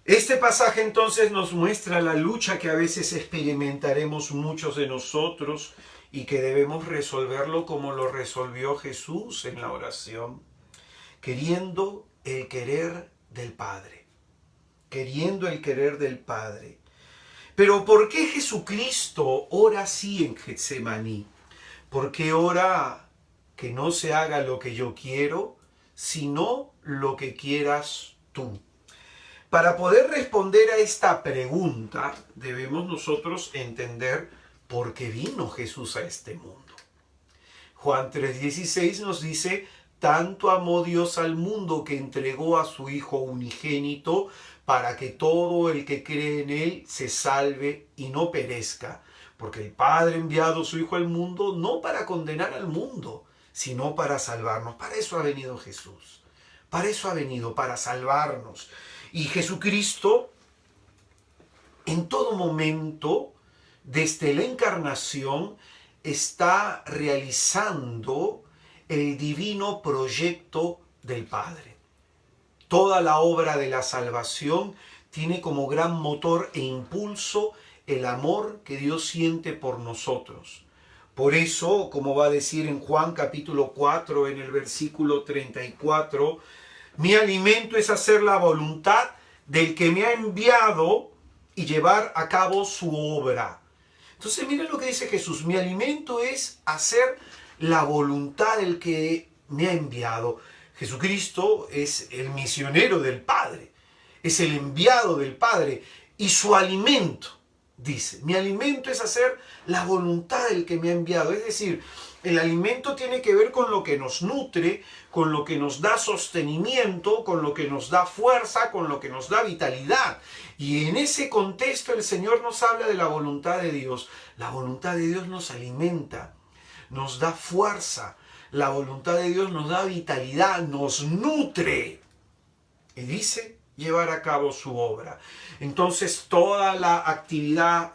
Este pasaje entonces nos muestra la lucha que a veces experimentaremos muchos de nosotros y que debemos resolverlo como lo resolvió Jesús en la oración, queriendo el querer del Padre, queriendo el querer del Padre. Pero ¿por qué Jesucristo ora así en Getsemaní? ¿Por qué ora que no se haga lo que yo quiero, sino lo que quieras tú? Para poder responder a esta pregunta, debemos nosotros entender por qué vino Jesús a este mundo. Juan 3:16 nos dice, tanto amó Dios al mundo que entregó a su Hijo unigénito para que todo el que cree en Él se salve y no perezca. Porque el Padre ha enviado a su Hijo al mundo no para condenar al mundo, sino para salvarnos. Para eso ha venido Jesús. Para eso ha venido, para salvarnos. Y Jesucristo, en todo momento, desde la encarnación, está realizando el divino proyecto del Padre. Toda la obra de la salvación tiene como gran motor e impulso el amor que Dios siente por nosotros. Por eso, como va a decir en Juan capítulo 4, en el versículo 34, mi alimento es hacer la voluntad del que me ha enviado y llevar a cabo su obra. Entonces miren lo que dice Jesús, mi alimento es hacer la voluntad del que me ha enviado. Jesucristo es el misionero del Padre, es el enviado del Padre y su alimento, dice, mi alimento es hacer la voluntad del que me ha enviado. Es decir, el alimento tiene que ver con lo que nos nutre, con lo que nos da sostenimiento, con lo que nos da fuerza, con lo que nos da vitalidad. Y en ese contexto el Señor nos habla de la voluntad de Dios. La voluntad de Dios nos alimenta, nos da fuerza. La voluntad de Dios nos da vitalidad, nos nutre. Y dice, llevar a cabo su obra. Entonces toda la actividad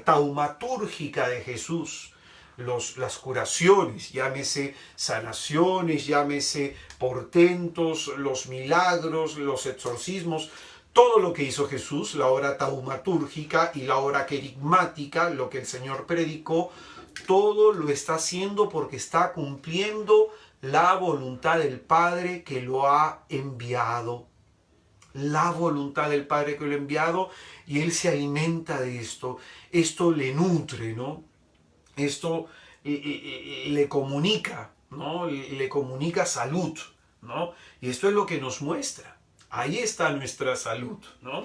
taumatúrgica de Jesús, las curaciones, llámese sanaciones, llámese portentos, los milagros, los exorcismos, todo lo que hizo Jesús, la obra taumatúrgica y la obra querigmática, lo que el Señor predicó, todo lo está haciendo porque está cumpliendo la voluntad del Padre que lo ha enviado. La voluntad del Padre que lo ha enviado, y Él se alimenta de esto. Esto le nutre, ¿no? Esto le comunica, ¿no? Le comunica salud, ¿no? Y esto es lo que nos muestra. Ahí está nuestra salud, ¿no?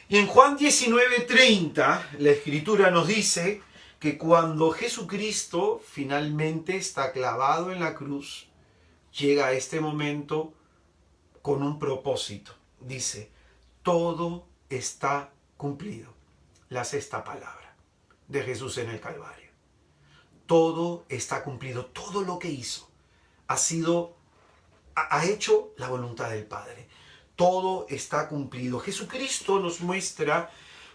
Y en Juan 19:30, la Escritura nos dice que cuando Jesucristo finalmente está clavado en la cruz, llega a este momento con un propósito. Dice, todo está cumplido. La sexta palabra de Jesús en el Calvario. Todo está cumplido. Todo lo que hizo ha hecho la voluntad del Padre. Todo está cumplido. Jesucristo nos muestra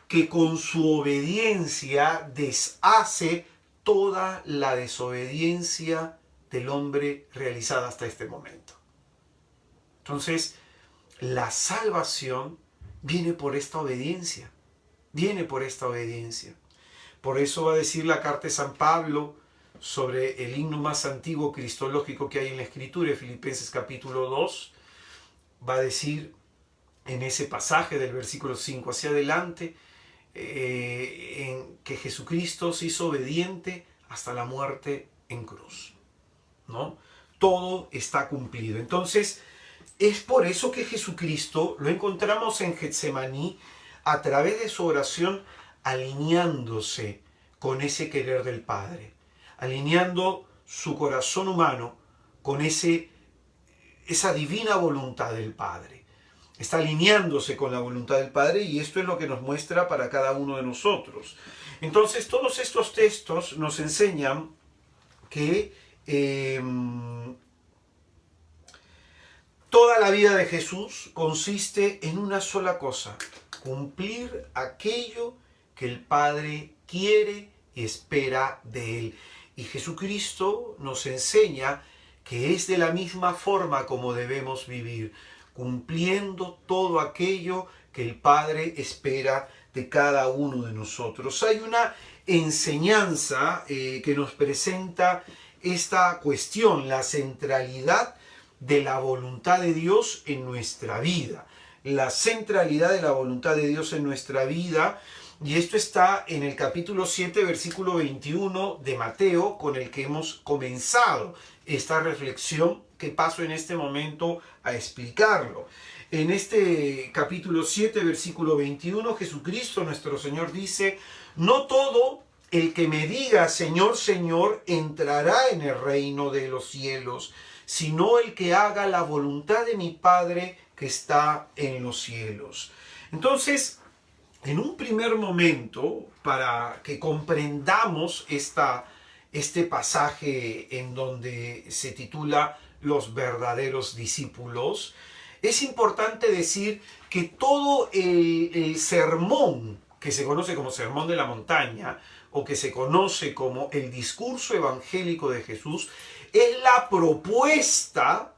que con su obediencia deshace toda la desobediencia del hombre realizada hasta este momento. Entonces, la salvación viene por esta obediencia. Viene por esta obediencia. Por eso va a decir la carta de San Pablo sobre el himno más antiguo cristológico que hay en la Escritura, Filipenses capítulo 2, va a decir en ese pasaje del versículo 5 hacia adelante, en que Jesucristo se hizo obediente hasta la muerte en cruz, ¿no? Todo está cumplido. Entonces, es por eso que Jesucristo lo encontramos en Getsemaní a través de su oración alineándose con ese querer del Padre, alineando su corazón humano con esa divina voluntad del Padre. Está alineándose con la voluntad del Padre, y esto es lo que nos muestra para cada uno de nosotros. Entonces, todos estos textos nos enseñan que toda la vida de Jesús consiste en una sola cosa: cumplir aquello que el Padre quiere y espera de Él. Y Jesucristo nos enseña que es de la misma forma como debemos vivir, cumpliendo todo aquello que el Padre espera de cada uno de nosotros. Hay una enseñanza que nos presenta esta cuestión, la centralidad de la voluntad de Dios en nuestra vida. La centralidad de la voluntad de Dios en nuestra vida. Y esto está en el capítulo 7, versículo 21 de Mateo, con el que hemos comenzado esta reflexión, que paso en este momento a explicarlo. En este capítulo 7, versículo 21, Jesucristo nuestro Señor dice: no todo el que me diga Señor, Señor, entrará en el reino de los cielos, sino el que haga la voluntad de mi Padre que está en los cielos. Entonces, en un primer momento, para que comprendamos este pasaje en donde se titula Los verdaderos discípulos, es importante decir que todo el sermón, que se conoce como Sermón de la Montaña, o que se conoce como el discurso evangélico de Jesús, es la propuesta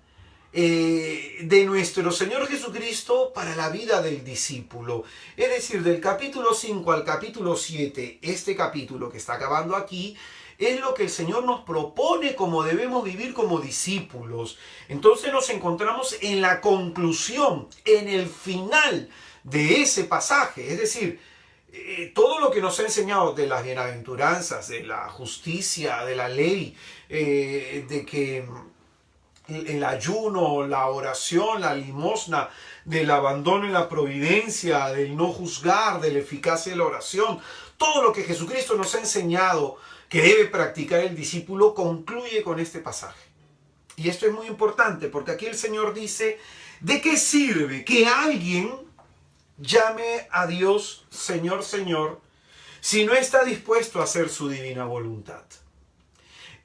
de nuestro Señor Jesucristo para la vida del discípulo. Es decir, del capítulo 5 al capítulo 7, este capítulo que está acabando aquí, es lo que el Señor nos propone como debemos vivir como discípulos. Entonces nos encontramos en la conclusión, en el final de ese pasaje. Es decir, todo lo que nos ha enseñado de las bienaventuranzas, de la justicia, de la ley, de que el ayuno, la oración, la limosna, del abandono en la providencia, del no juzgar, de la eficacia de la oración, todo lo que Jesucristo nos ha enseñado que debe practicar el discípulo concluye con este pasaje. Y esto es muy importante porque aquí el Señor dice, ¿de qué sirve que alguien llame a Dios Señor, Señor, si no está dispuesto a hacer su divina voluntad?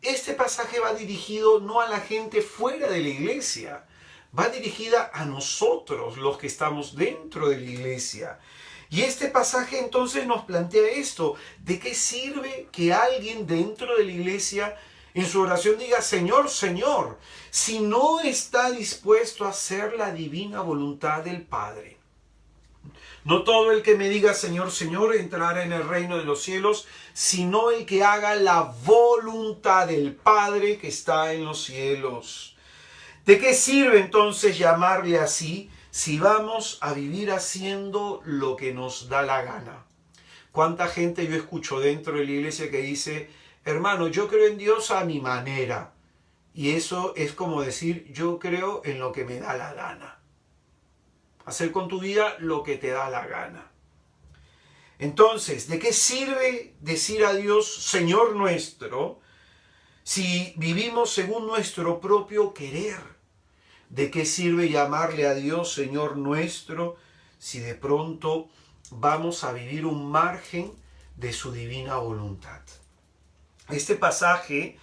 Este pasaje va dirigido no a la gente fuera de la iglesia, va dirigida a nosotros, los que estamos dentro de la iglesia. Y este pasaje entonces nos plantea esto, ¿de qué sirve que alguien dentro de la iglesia en su oración diga Señor, Señor, si no está dispuesto a hacer la divina voluntad del Padre? No todo el que me diga Señor, Señor entrará en el reino de los cielos, sino el que haga la voluntad del Padre que está en los cielos. ¿De qué sirve entonces llamarle así si vamos a vivir haciendo lo que nos da la gana? ¿Cuánta gente yo escucho dentro de la iglesia que dice, hermano, yo creo en Dios a mi manera? Y eso es como decir, yo creo en lo que me da la gana. Hacer con tu vida lo que te da la gana. Entonces, ¿de qué sirve decir a Dios, Señor nuestro, si vivimos según nuestro propio querer? ¿De qué sirve llamarle a Dios Señor nuestro si de pronto vamos a vivir un margen de su divina voluntad? Este pasaje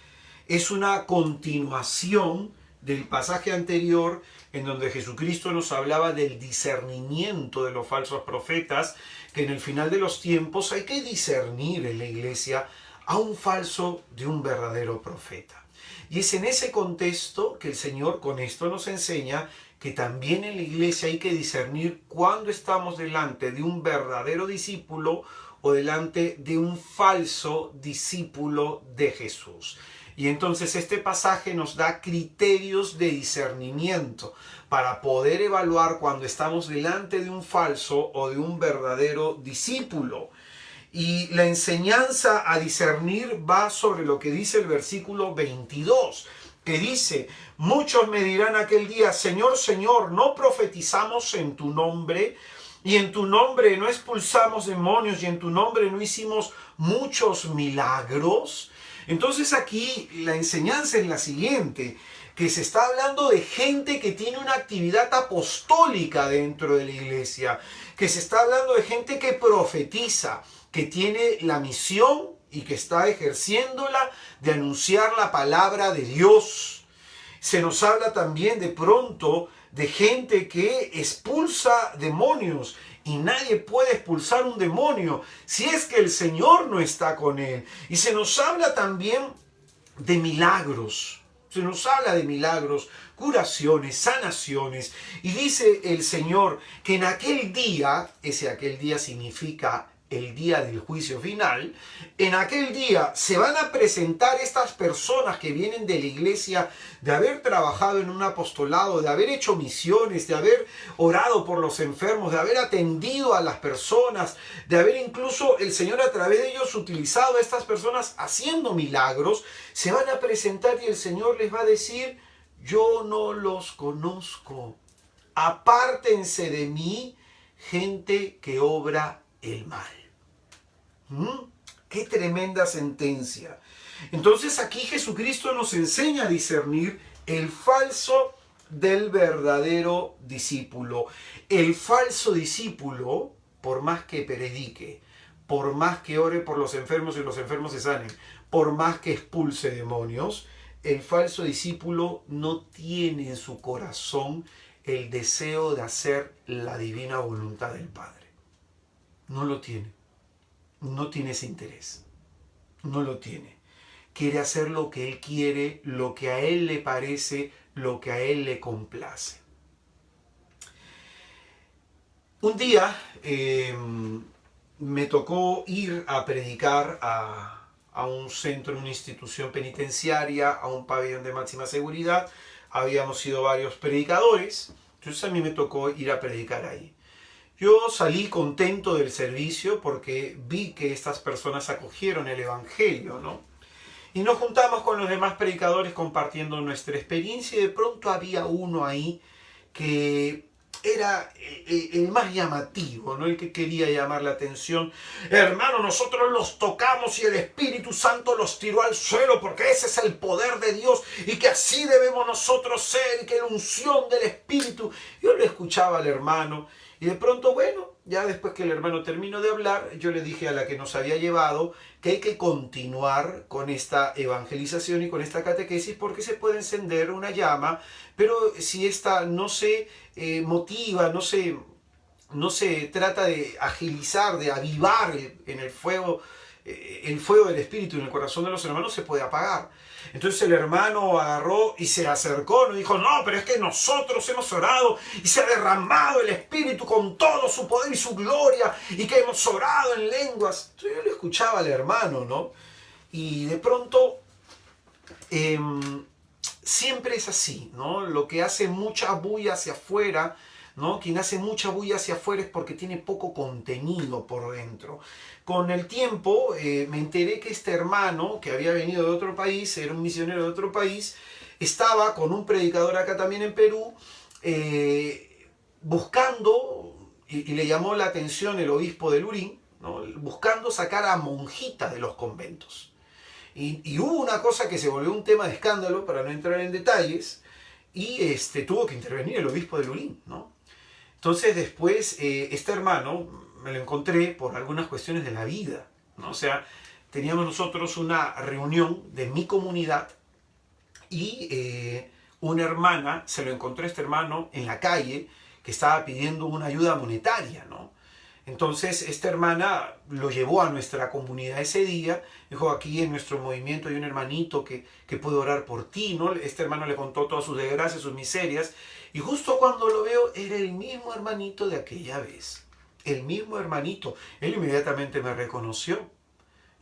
es una continuación del pasaje anterior en donde Jesucristo nos hablaba del discernimiento de los falsos profetas, que en el final de los tiempos hay que discernir en la iglesia a un falso de un verdadero profeta. Y es en ese contexto que el Señor con esto nos enseña que también en la iglesia hay que discernir cuando estamos delante de un verdadero discípulo o delante de un falso discípulo de Jesús. Y entonces este pasaje nos da criterios de discernimiento para poder evaluar cuando estamos delante de un falso o de un verdadero discípulo. Y la enseñanza a discernir va sobre lo que dice el versículo 22, que dice, muchos me dirán aquel día, Señor, Señor, ¿no profetizamos en tu nombre? Y en tu nombre no expulsamos demonios y en tu nombre no hicimos muchos milagros. Entonces aquí la enseñanza es la siguiente, que se está hablando de gente que tiene una actividad apostólica dentro de la iglesia, que se está hablando de gente que profetiza, que tiene la misión y que está ejerciéndola de anunciar la palabra de Dios. Se nos habla también de pronto de gente que expulsa demonios y nadie puede expulsar un demonio si es que el Señor no está con él. Y se nos habla también de milagros. Se nos habla de milagros, curaciones, sanaciones. Y dice el Señor que en aquel día, aquel día significa el día del juicio final, en aquel día se van a presentar estas personas que vienen de la iglesia, de haber trabajado en un apostolado, de haber hecho misiones, de haber orado por los enfermos, de haber atendido a las personas, de haber incluso el Señor a través de ellos utilizado a estas personas haciendo milagros. Se van a presentar y el Señor les va a decir, yo no los conozco, apártense de mí, gente que obra el mal. ¡Qué tremenda sentencia! Entonces aquí Jesucristo nos enseña a discernir el falso del verdadero discípulo. El falso discípulo, por más que predique, por más que ore por los enfermos y los enfermos se sanen, por más que expulse demonios, el falso discípulo no tiene en su corazón el deseo de hacer la divina voluntad del Padre. No lo tiene. No tiene ese interés. No lo tiene. Quiere hacer lo que él quiere, lo que a él le parece, lo que a Él le complace. Un día me tocó ir a predicar a un centro, una institución penitenciaria, a un pabellón de máxima seguridad. Habíamos sido varios predicadores, entonces a mí me tocó ir a predicar ahí. Yo salí contento del servicio porque vi que estas personas acogieron el Evangelio, ¿no? Y nos juntamos con los demás predicadores compartiendo nuestra experiencia y de pronto había uno ahí que era el más llamativo, ¿no? El que quería llamar la atención. Hermano, nosotros los tocamos y el Espíritu Santo los tiró al suelo porque ese es el poder de Dios y que así debemos nosotros ser y que la unción del Espíritu. Yo lo escuchaba al hermano y de pronto, bueno, ya después que el hermano terminó de hablar, yo le dije a la que nos había llevado que hay que continuar con esta evangelización y con esta catequesis porque se puede encender una llama, pero si esta no se motiva, no se trata de agilizar, de avivar en el fuego del Espíritu en el corazón de los hermanos, se puede apagar. Entonces el hermano agarró y se acercó, nos dijo, no, pero es que nosotros hemos orado y se ha derramado el Espíritu con todo su poder y su gloria y que hemos orado en lenguas. Entonces yo le escuchaba al hermano, ¿no? Y de pronto siempre es así, ¿no? Lo que hace mucha bulla hacia afuera, ¿no? Quien hace mucha bulla hacia afuera es porque tiene poco contenido por dentro. Con el tiempo me enteré que este hermano, que había venido de otro país, era un misionero de otro país, estaba con un predicador acá también en Perú, buscando, y le llamó la atención el obispo de Lurín, ¿no? Buscando sacar a monjitas de los conventos. Y hubo una cosa que se volvió un tema de escándalo, para no entrar en detalles, y tuvo que intervenir el obispo de Lurín, ¿no? Entonces después este hermano me lo encontré por algunas cuestiones de la vida, ¿no? O sea, teníamos nosotros una reunión de mi comunidad y una hermana, se lo encontró este hermano en la calle que estaba pidiendo una ayuda monetaria, ¿no? Entonces esta hermana lo llevó a nuestra comunidad ese día, dijo, aquí en nuestro movimiento hay un hermanito que puede orar por ti, ¿no? Este hermano le contó todas sus desgracias, sus miserias, y justo cuando lo veo era el mismo hermanito de aquella vez, el mismo hermanito. Él inmediatamente me reconoció.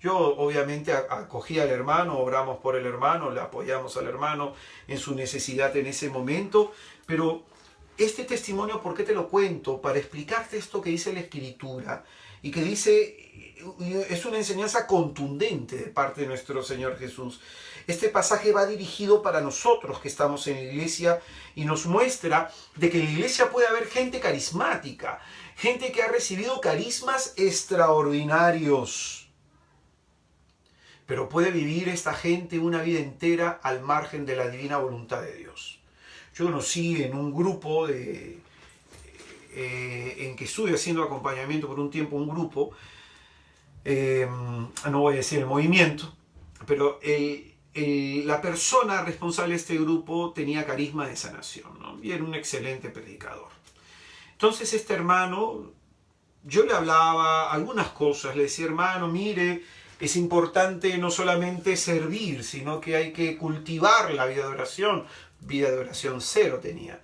Yo obviamente acogí al hermano, oramos por el hermano, le apoyamos al hermano en su necesidad en ese momento, pero este testimonio, ¿por qué te lo cuento? Para explicarte esto que dice la Escritura y que dice, es una enseñanza contundente de parte de nuestro Señor Jesús. Este pasaje va dirigido para nosotros que estamos en la iglesia y nos muestra de que en la iglesia puede haber gente carismática, gente que ha recibido carismas extraordinarios. Pero puede vivir esta gente una vida entera al margen de la divina voluntad de Dios. Yo conocí en un grupo en que estuve haciendo acompañamiento por un tiempo, un grupo, no voy a decir el movimiento, pero la persona responsable de este grupo tenía carisma de sanación, ¿no? Y era un excelente predicador. Entonces este hermano, yo le hablaba algunas cosas, le decía, hermano, mire, es importante no solamente servir, sino que hay que cultivar la vida de oración cero tenía.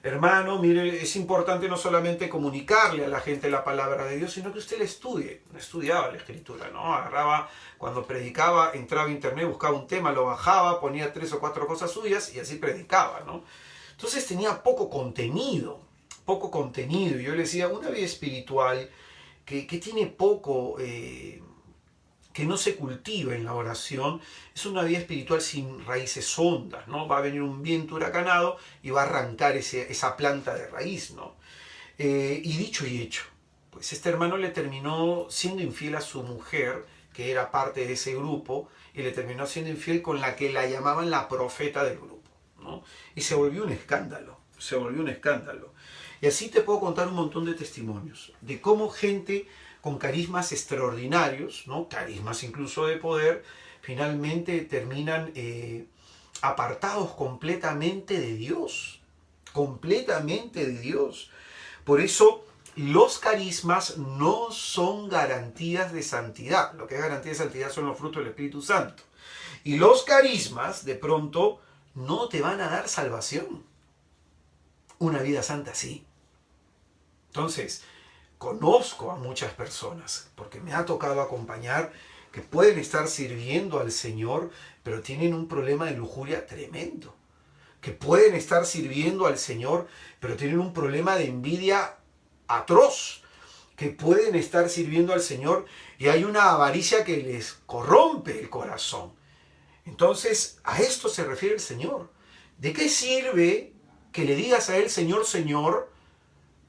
Hermano, mire, es importante no solamente comunicarle a la gente la palabra de Dios, sino que usted la estudie. No estudiaba la Escritura, ¿no? Agarraba, cuando predicaba, entraba a internet, buscaba un tema, lo bajaba, ponía 3 o 4 cosas suyas y así predicaba, ¿no? Entonces tenía poco contenido. Y yo le decía, una vida espiritual que tiene poco, que no se cultiva en la oración, es una vida espiritual sin raíces hondas, ¿no? Va a venir un viento huracanado y va a arrancar esa planta de raíz, ¿no? Y dicho y hecho, pues este hermano le terminó siendo infiel a su mujer, que era parte de ese grupo, y le terminó siendo infiel con la que la llamaban la profeta del grupo, ¿no? Y se volvió un escándalo. Y así te puedo contar un montón de testimonios de cómo gente con carismas extraordinarios, ¿no? Carismas incluso de poder, finalmente terminan apartados completamente de Dios. Por eso los carismas no son garantías de santidad. Lo que es garantía de santidad son los frutos del Espíritu Santo. Y los carismas, de pronto, no te van a dar salvación. Una vida santa sí. Entonces, conozco a muchas personas, porque me ha tocado acompañar, que pueden estar sirviendo al Señor, pero tienen un problema de lujuria tremendo. Que pueden estar sirviendo al Señor, pero tienen un problema de envidia atroz. Que pueden estar sirviendo al Señor y hay una avaricia que les corrompe el corazón. Entonces, a esto se refiere el Señor. ¿De qué sirve que le digas a Él, Señor, Señor,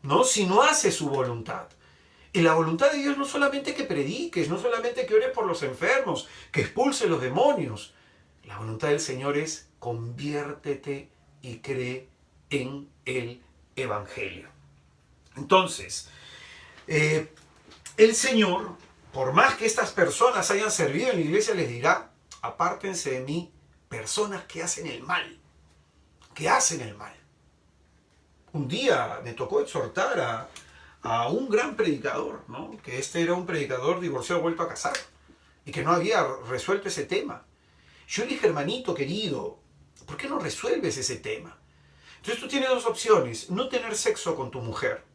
¿no? Si no hace su voluntad? Y la voluntad de Dios no solamente que prediques, no solamente que ores por los enfermos, que expulse los demonios. La voluntad del Señor es conviértete y cree en el Evangelio. Entonces, el Señor, por más que estas personas hayan servido en la iglesia, les dirá, apártense de mí, personas que hacen el mal, que hacen el mal. Un día me tocó exhortar a un gran predicador, ¿no? Que este era un predicador divorciado vuelto a casar y que no había resuelto ese tema. Yo le dije, hermanito querido, ¿por qué no resuelves ese tema? Entonces tú tienes dos opciones: no tener sexo con tu mujer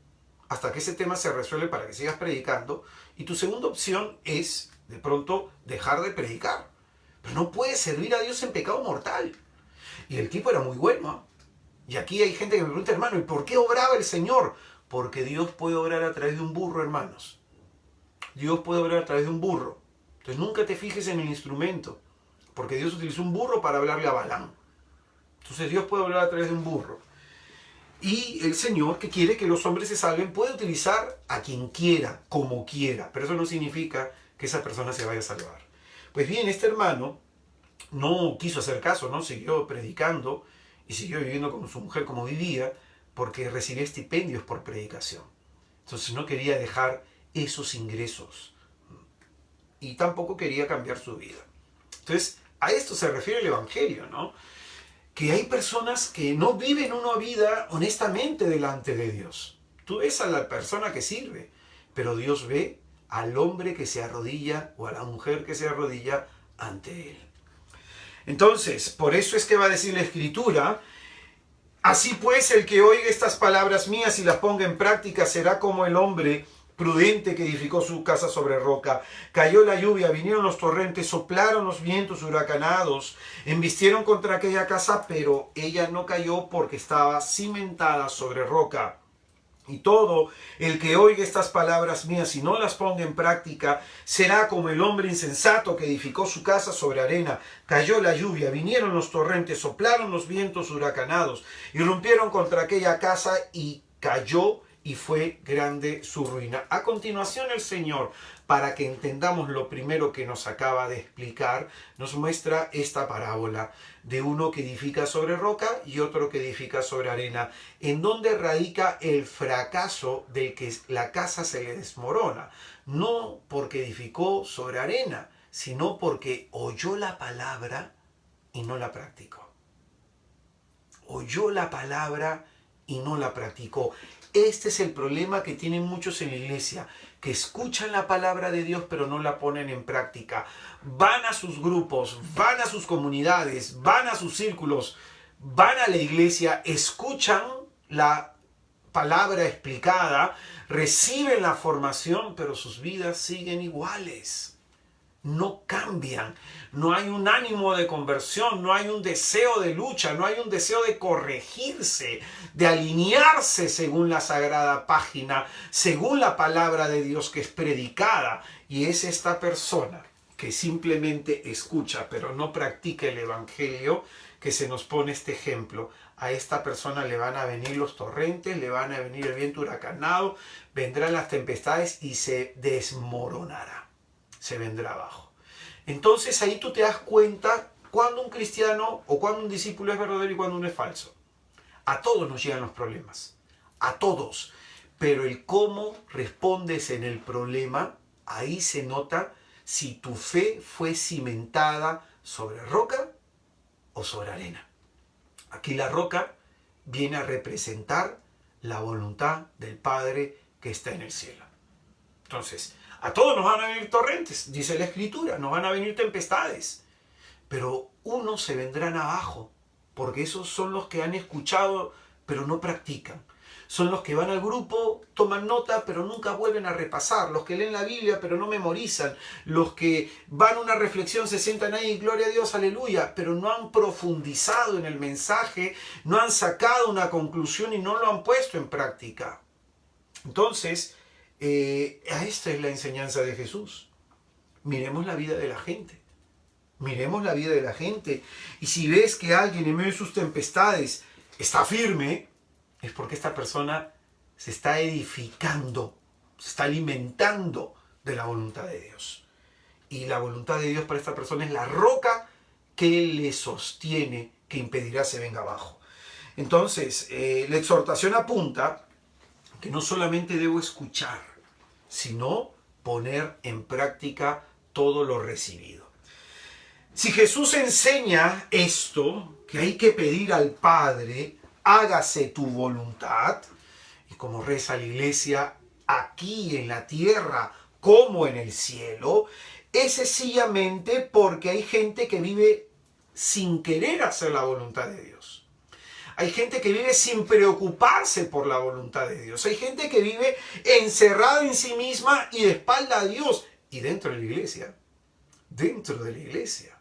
hasta que ese tema se resuelve para que sigas predicando, y tu segunda opción es de pronto dejar de predicar. Pero no puedes servir a Dios en pecado mortal. Y el tipo era muy bueno. Y aquí hay gente que me pregunta, hermano, ¿y por qué obraba el Señor? Porque Dios puede obrar a través de un burro, hermanos. Dios puede obrar a través de un burro. Entonces nunca te fijes en el instrumento, porque Dios utilizó un burro para hablarle a Balaam. Entonces Dios puede hablar a través de un burro. Y el Señor, que quiere que los hombres se salven, puede utilizar a quien quiera, como quiera. Pero eso no significa que esa persona se vaya a salvar. Pues bien, este hermano no quiso hacer caso, ¿no? Siguió predicando y siguió viviendo con su mujer como vivía, porque recibía estipendios por predicación. Entonces no quería dejar esos ingresos. Y tampoco quería cambiar su vida. Entonces, a esto se refiere el Evangelio, ¿no? Que hay personas que no viven una vida honestamente delante de Dios. Tú ves a la persona que sirve, pero Dios ve al hombre que se arrodilla o a la mujer que se arrodilla ante Él. Entonces, por eso es que va a decir la Escritura, así pues el que oiga estas palabras mías y las ponga en práctica será como el hombre prudente que edificó su casa sobre roca. Cayó la lluvia, vinieron los torrentes, soplaron los vientos huracanados, embistieron contra aquella casa, pero ella no cayó porque estaba cimentada sobre roca. Y todo el que oiga estas palabras mías y no las ponga en práctica será como el hombre insensato que edificó su casa sobre arena. Cayó la lluvia, vinieron los torrentes, soplaron los vientos huracanados, irrumpieron contra aquella casa y cayó, y fue grande su ruina. A continuación el Señor, para que entendamos lo primero que nos acaba de explicar, nos muestra esta parábola de uno que edifica sobre roca y otro que edifica sobre arena, en donde radica el fracaso del que la casa se le desmorona. No porque edificó sobre arena, sino porque oyó la palabra y no la practicó. Oyó la palabra y no la practicó. Este es el problema que tienen muchos en la iglesia, que escuchan la palabra de Dios pero no la ponen en práctica. Van a sus grupos, van a sus comunidades, van a sus círculos, van a la iglesia, escuchan la palabra explicada, reciben la formación, pero sus vidas siguen iguales. No cambian, no hay un ánimo de conversión, no hay un deseo de lucha, no hay un deseo de corregirse, de alinearse según la sagrada página, según la palabra de Dios que es predicada. Y es esta persona que simplemente escucha pero no practica el Evangelio que se nos pone este ejemplo. A esta persona le van a venir los torrentes, le van a venir el viento huracanado, vendrán las tempestades y se desmoronará. Se vendrá abajo. Entonces ahí tú te das cuenta cuando un cristiano o cuando un discípulo es verdadero y cuando uno es falso. A todos nos llegan los problemas, a todos. Pero el cómo respondes en el problema, ahí se nota si tu fe fue cimentada sobre roca o sobre arena. Aquí la roca viene a representar la voluntad del Padre que está en el cielo. Entonces, a todos nos van a venir torrentes, dice la Escritura, nos van a venir tempestades, pero unos se vendrán abajo porque esos son los que han escuchado pero no practican. Son los que van al grupo, toman nota, pero nunca vuelven a repasar. Los que leen la Biblia, pero no memorizan. Los que van a una reflexión, se sientan ahí, gloria a Dios, aleluya, pero no han profundizado en el mensaje, no han sacado una conclusión y no lo han puesto en práctica. Entonces, esta es la enseñanza de Jesús. Miremos la vida de la gente. Miremos la vida de la gente. Y si ves que alguien en medio de sus tempestades está firme, es porque esta persona se está edificando, se está alimentando de la voluntad de Dios. Y la voluntad de Dios para esta persona es la roca que le sostiene, que impedirá se venga abajo. Entonces, la exhortación apunta que no solamente debo escuchar, sino poner en práctica todo lo recibido. Si Jesús enseña esto, que hay que pedir al Padre, hágase tu voluntad, y como reza la iglesia, aquí en la tierra como en el cielo, es sencillamente porque hay gente que vive sin querer hacer la voluntad de Dios. Hay gente que vive sin preocuparse por la voluntad de Dios. Hay gente que vive encerrada en sí misma y de espalda a Dios. Y dentro de la iglesia, dentro de la iglesia.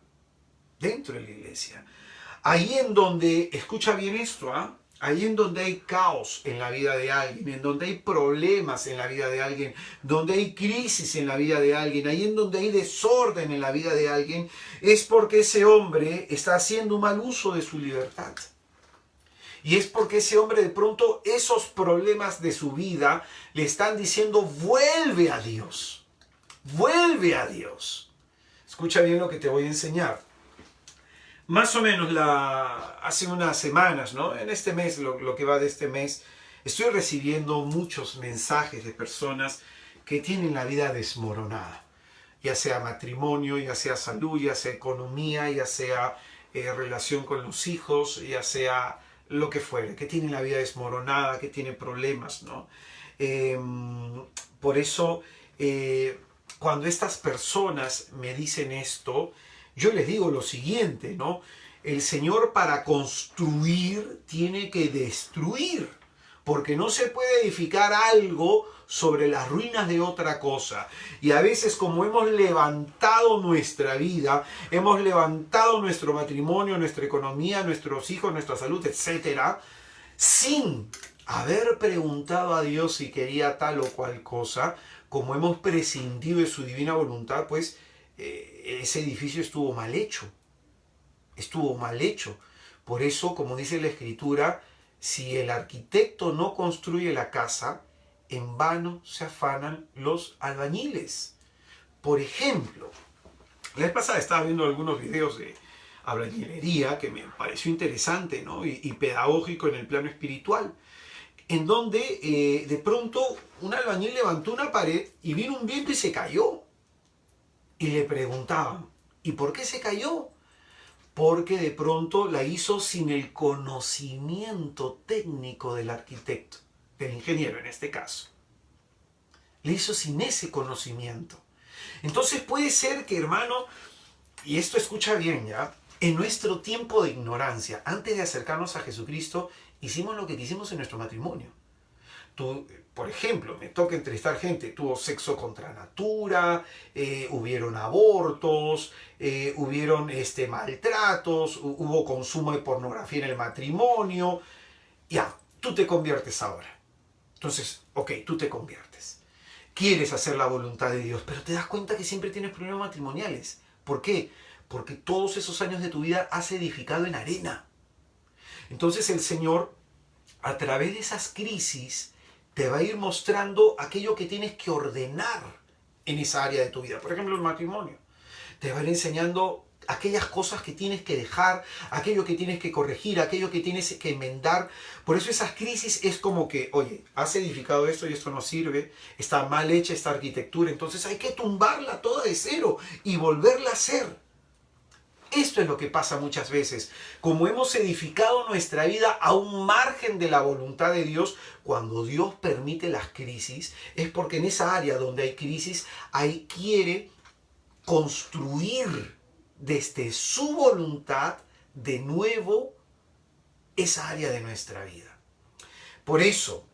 Ahí en donde, escucha bien esto, ahí en donde hay caos en la vida de alguien, en donde hay problemas en la vida de alguien, donde hay crisis en la vida de alguien, ahí en donde hay desorden en la vida de alguien, es porque ese hombre está haciendo un mal uso de su libertad. Y es porque ese hombre de pronto esos problemas de su vida le están diciendo vuelve a Dios, vuelve a Dios. Escucha bien lo que te voy a enseñar. Más o menos hace unas semanas, ¿no? En este mes, lo que va de este mes, estoy recibiendo muchos mensajes de personas que tienen la vida desmoronada. Ya sea matrimonio, ya sea salud, ya sea economía, ya sea relación con los hijos, ya sea lo que fuere, que tienen la vida desmoronada, que tienen problemas, ¿no? Por eso, cuando estas personas me dicen esto, yo les digo lo siguiente, ¿no? El Señor para construir tiene que destruir, porque no se puede edificar algo sobre las ruinas de otra cosa. Y a veces como hemos levantado nuestra vida, hemos levantado nuestro matrimonio, nuestra economía, nuestros hijos, nuestra salud, etc., sin haber preguntado a Dios si quería tal o cual cosa, como hemos prescindido de su divina voluntad, pues ese edificio estuvo mal hecho. Estuvo mal hecho. Por eso, como dice la Escritura, si el arquitecto no construye la casa, en vano se afanan los albañiles. Por ejemplo, la vez pasada estaba viendo algunos videos de albañilería que me pareció interesante, ¿no? y pedagógico en el plano espiritual, en donde de pronto un albañil levantó una pared y vino un viento y se cayó. Y le preguntaban, ¿y por qué se cayó? Porque de pronto la hizo sin el conocimiento técnico del arquitecto, del ingeniero en este caso. Le hizo sin ese conocimiento. Entonces puede ser que, hermano, y esto escucha bien ya, en nuestro tiempo de ignorancia, antes de acercarnos a Jesucristo, hicimos lo que quisimos en nuestro matrimonio. Tú, por ejemplo, me toca entrevistar gente, tuvo sexo contra natura, hubieron abortos, hubieron maltratos, hubo consumo de pornografía en el matrimonio. Ya, tú te conviertes ahora. Entonces, ok, tú te conviertes. Quieres hacer la voluntad de Dios, pero te das cuenta que siempre tienes problemas matrimoniales. ¿Por qué? Porque todos esos años de tu vida has edificado en arena. Entonces el Señor, a través de esas crisis, te va a ir mostrando aquello que tienes que ordenar en esa área de tu vida. Por ejemplo, el matrimonio. Te va a ir enseñando aquellas cosas que tienes que dejar, aquello que tienes que corregir, aquello que tienes que enmendar. Por eso esas crisis es como que, oye, has edificado esto y esto no sirve, está mal hecha esta arquitectura, entonces hay que tumbarla toda de cero y volverla a hacer. Esto es lo que pasa muchas veces. Como hemos edificado nuestra vida a un margen de la voluntad de Dios, cuando Dios permite las crisis, es porque en esa área donde hay crisis, ahí quiere construir desde su voluntad de nuevo esa área de nuestra vida. Por eso,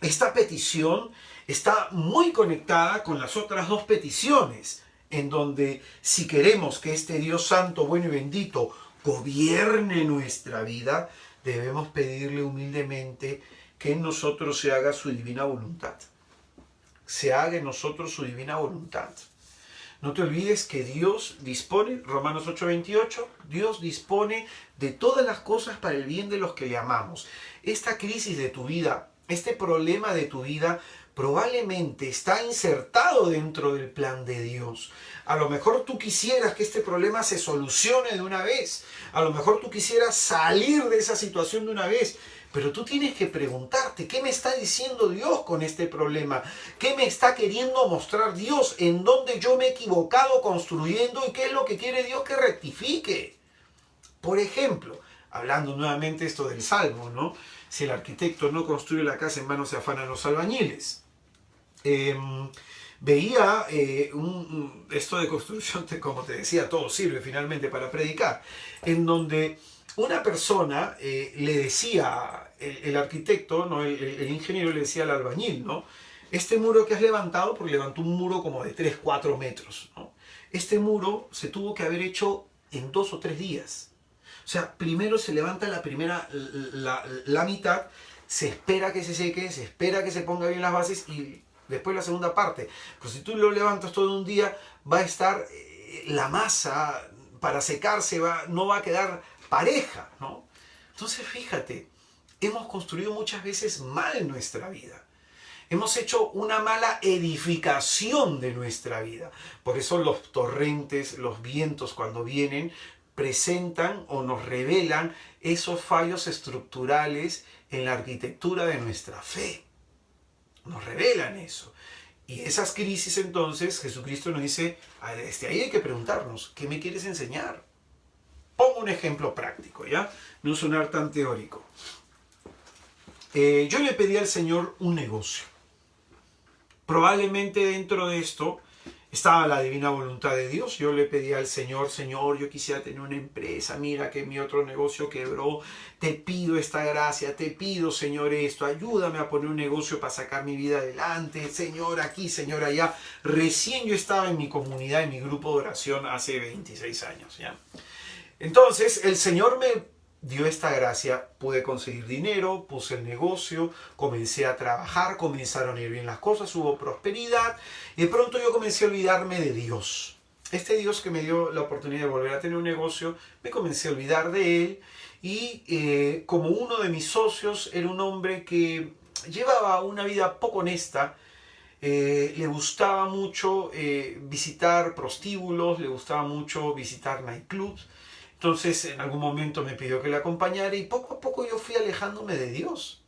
esta petición está muy conectada con las otras dos peticiones, en donde si queremos que este Dios santo, bueno y bendito gobierne nuestra vida, debemos pedirle humildemente que en nosotros se haga su divina voluntad. Se haga en nosotros su divina voluntad. No te olvides que Dios dispone, Romanos 8:28, Dios dispone de todas las cosas para el bien de los que le amamos. Esta crisis de tu vida, este problema de tu vida, probablemente está insertado dentro del plan de Dios. A lo mejor tú quisieras que este problema se solucione de una vez. A lo mejor tú quisieras salir de esa situación de una vez. Pero tú tienes que preguntarte, ¿qué me está diciendo Dios con este problema? ¿Qué me está queriendo mostrar Dios? ¿En dónde yo me he equivocado construyendo? ¿Y qué es lo que quiere Dios que rectifique? Por ejemplo, hablando nuevamente esto del Salmo, ¿no? Si el arquitecto no construye la casa, en vano se afanan los albañiles. Veía esto de construcción, como te decía, todo sirve finalmente para predicar, en donde una persona le decía, el arquitecto, ¿no? el ingeniero le decía al albañil, ¿no? Este muro que has levantado, porque levantó un muro como de 3, 4 metros, ¿no? Este muro se tuvo que haber hecho en 2 o 3 días. O sea, primero se levanta la mitad, se espera que se seque, se espera que se ponga bien las bases y después la segunda parte. Pero si tú lo levantas todo un día, va a estar la masa para secarse, no va a quedar pareja, ¿no? Entonces fíjate, hemos construido muchas veces mal nuestra vida. Hemos hecho una mala edificación de nuestra vida. Por eso los torrentes, los vientos cuando vienen, presentan o nos revelan esos fallos estructurales en la arquitectura de nuestra fe. Nos revelan eso. Y esas crisis entonces, Jesucristo nos dice, desde ahí hay que preguntarnos, ¿qué me quieres enseñar? Pongo un ejemplo práctico, ¿ya? No sonar tan teórico. Yo le pedí al Señor un negocio. Probablemente dentro de esto estaba la divina voluntad de Dios. Yo le pedí al Señor, Señor, yo quisiera tener una empresa, mira que mi otro negocio quebró, te pido esta gracia, te pido, Señor, esto, ayúdame a poner un negocio para sacar mi vida adelante, Señor, aquí, Señor, allá. Recién yo estaba en mi comunidad, en mi grupo de oración hace 26 años, ¿ya? Entonces, el Señor me dio esta gracia, pude conseguir dinero, puse el negocio, comencé a trabajar, comenzaron a ir bien las cosas, hubo prosperidad y de pronto yo comencé a olvidarme de Dios. Este Dios que me dio la oportunidad de volver a tener un negocio, me comencé a olvidar de Él y como uno de mis socios era un hombre que llevaba una vida poco honesta, le gustaba mucho visitar prostíbulos, le gustaba mucho visitar nightclubs. Entonces en algún momento me pidió que le acompañara y poco a poco yo fui alejándome de Dios.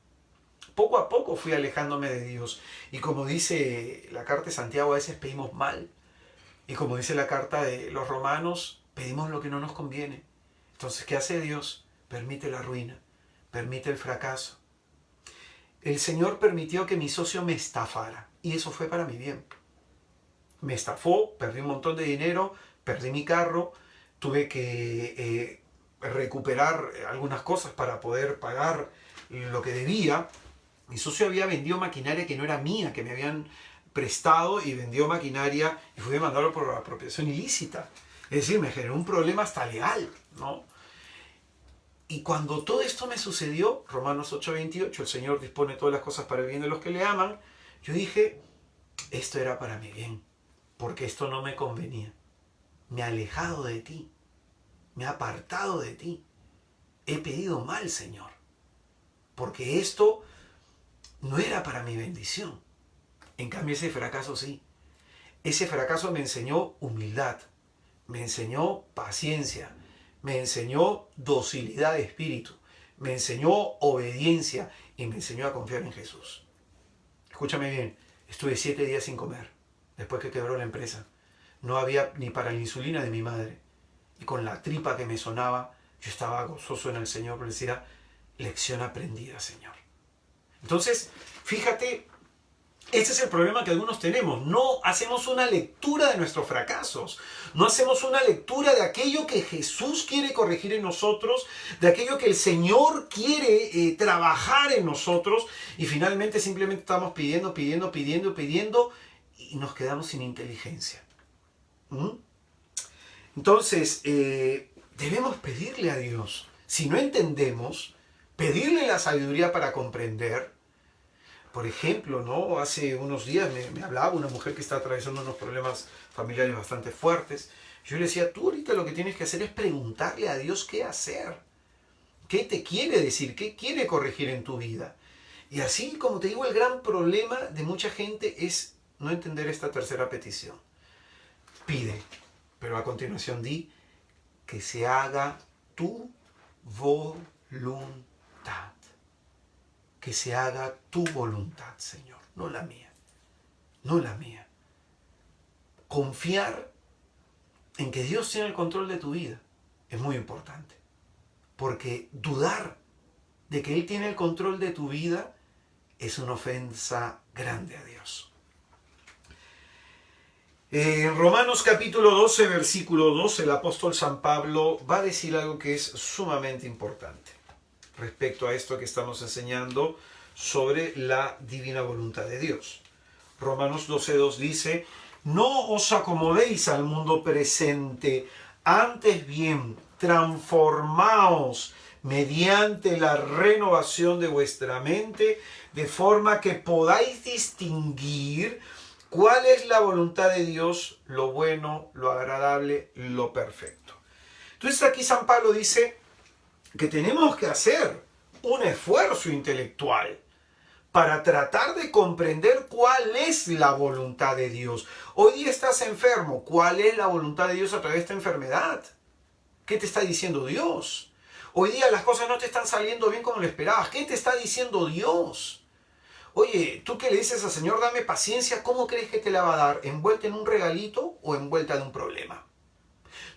Poco a poco fui alejándome de Dios. Y como dice la carta de Santiago, a veces pedimos mal. Y como dice la carta de los Romanos, pedimos lo que no nos conviene. Entonces, ¿qué hace Dios? Permite la ruina, permite el fracaso. El Señor permitió que mi socio me estafara. Y eso fue para mi bien. Me estafó, perdí un montón de dinero, perdí mi carro, tuve que recuperar algunas cosas para poder pagar lo que debía. Mi socio había vendido maquinaria que no era mía, que me habían prestado y vendió maquinaria y fui demandado por apropiación ilícita. Es decir, me generó un problema hasta legal, ¿no? Y cuando todo esto me sucedió, Romanos 8:28, el Señor dispone todas las cosas para el bien de los que le aman, yo dije, esto era para mi bien, porque esto no me convenía. Me he alejado de ti, me he apartado de ti, he pedido mal, Señor, porque esto no era para mi bendición. En cambio ese fracaso sí. Ese fracaso me enseñó humildad, me enseñó paciencia, me enseñó docilidad de espíritu, me enseñó obediencia y me enseñó a confiar en Jesús. Escúchame bien, estuve 7 días sin comer después que quebró la empresa. No había ni para la insulina de mi madre. Y con la tripa que me sonaba, yo estaba gozoso en el Señor, porque decía, lección aprendida, Señor. Entonces, fíjate Ese es el problema que algunos tenemos. No hacemos una lectura de nuestros fracasos. No hacemos una lectura de aquello que Jesús quiere corregir en nosotros, de aquello que el Señor quiere trabajar en nosotros. Y finalmente simplemente estamos pidiendo y nos quedamos sin inteligencia. ¿Mm? Entonces, debemos pedirle a Dios. Si no entendemos, pedirle la sabiduría para comprender. Por ejemplo, ¿no? Hace unos días me hablaba una mujer que está atravesando unos problemas familiares bastante fuertes. Yo le decía, tú ahorita lo que tienes que hacer es preguntarle a Dios qué hacer. ¿Qué te quiere decir? ¿Qué quiere corregir en tu vida? Y así, como te digo, el gran problema de mucha gente es no entender esta tercera petición. Pide, pero a continuación di, que se haga tu voluntad. Que se haga tu voluntad, Señor, no la mía, no la mía. Confiar en que Dios tiene el control de tu vida es muy importante, porque dudar de que Él tiene el control de tu vida es una ofensa grande a Dios. En Romanos capítulo 12, versículo 2, el apóstol San Pablo va a decir algo que es sumamente importante respecto a esto que estamos enseñando sobre la divina voluntad de Dios. Romanos 12:2 dice, no os acomodéis al mundo presente, antes bien transformaos mediante la renovación de vuestra mente, de forma que podáis distinguir cuál es la voluntad de Dios, lo bueno, lo agradable, lo perfecto. Entonces aquí San Pablo dice que tenemos que hacer un esfuerzo intelectual para tratar de comprender cuál es la voluntad de Dios. Hoy día estás enfermo. ¿Cuál es la voluntad de Dios a través de esta enfermedad? ¿Qué te está diciendo Dios? Hoy día las cosas no te están saliendo bien como lo esperabas. ¿Qué te está diciendo Dios? Oye, tú que le dices al Señor, dame paciencia, ¿cómo crees que te la va a dar? ¿Envuelta en un regalito o envuelta en un problema?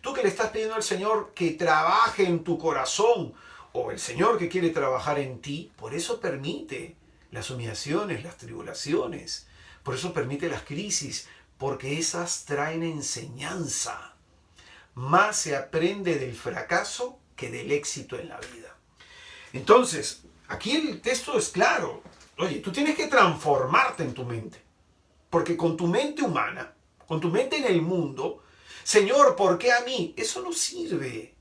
Tú que le estás pidiendo al Señor que trabaje en tu corazón, o el Señor que quiere trabajar en ti, por eso permite las humillaciones, las tribulaciones, por eso permite las crisis, porque esas traen enseñanza. Más se aprende del fracaso que del éxito en la vida. Entonces, aquí el texto es claro. Oye, tú tienes que transformarte en tu mente, porque con tu mente humana, con tu mente en el mundo, Señor, ¿por qué a mí? Eso no sirve.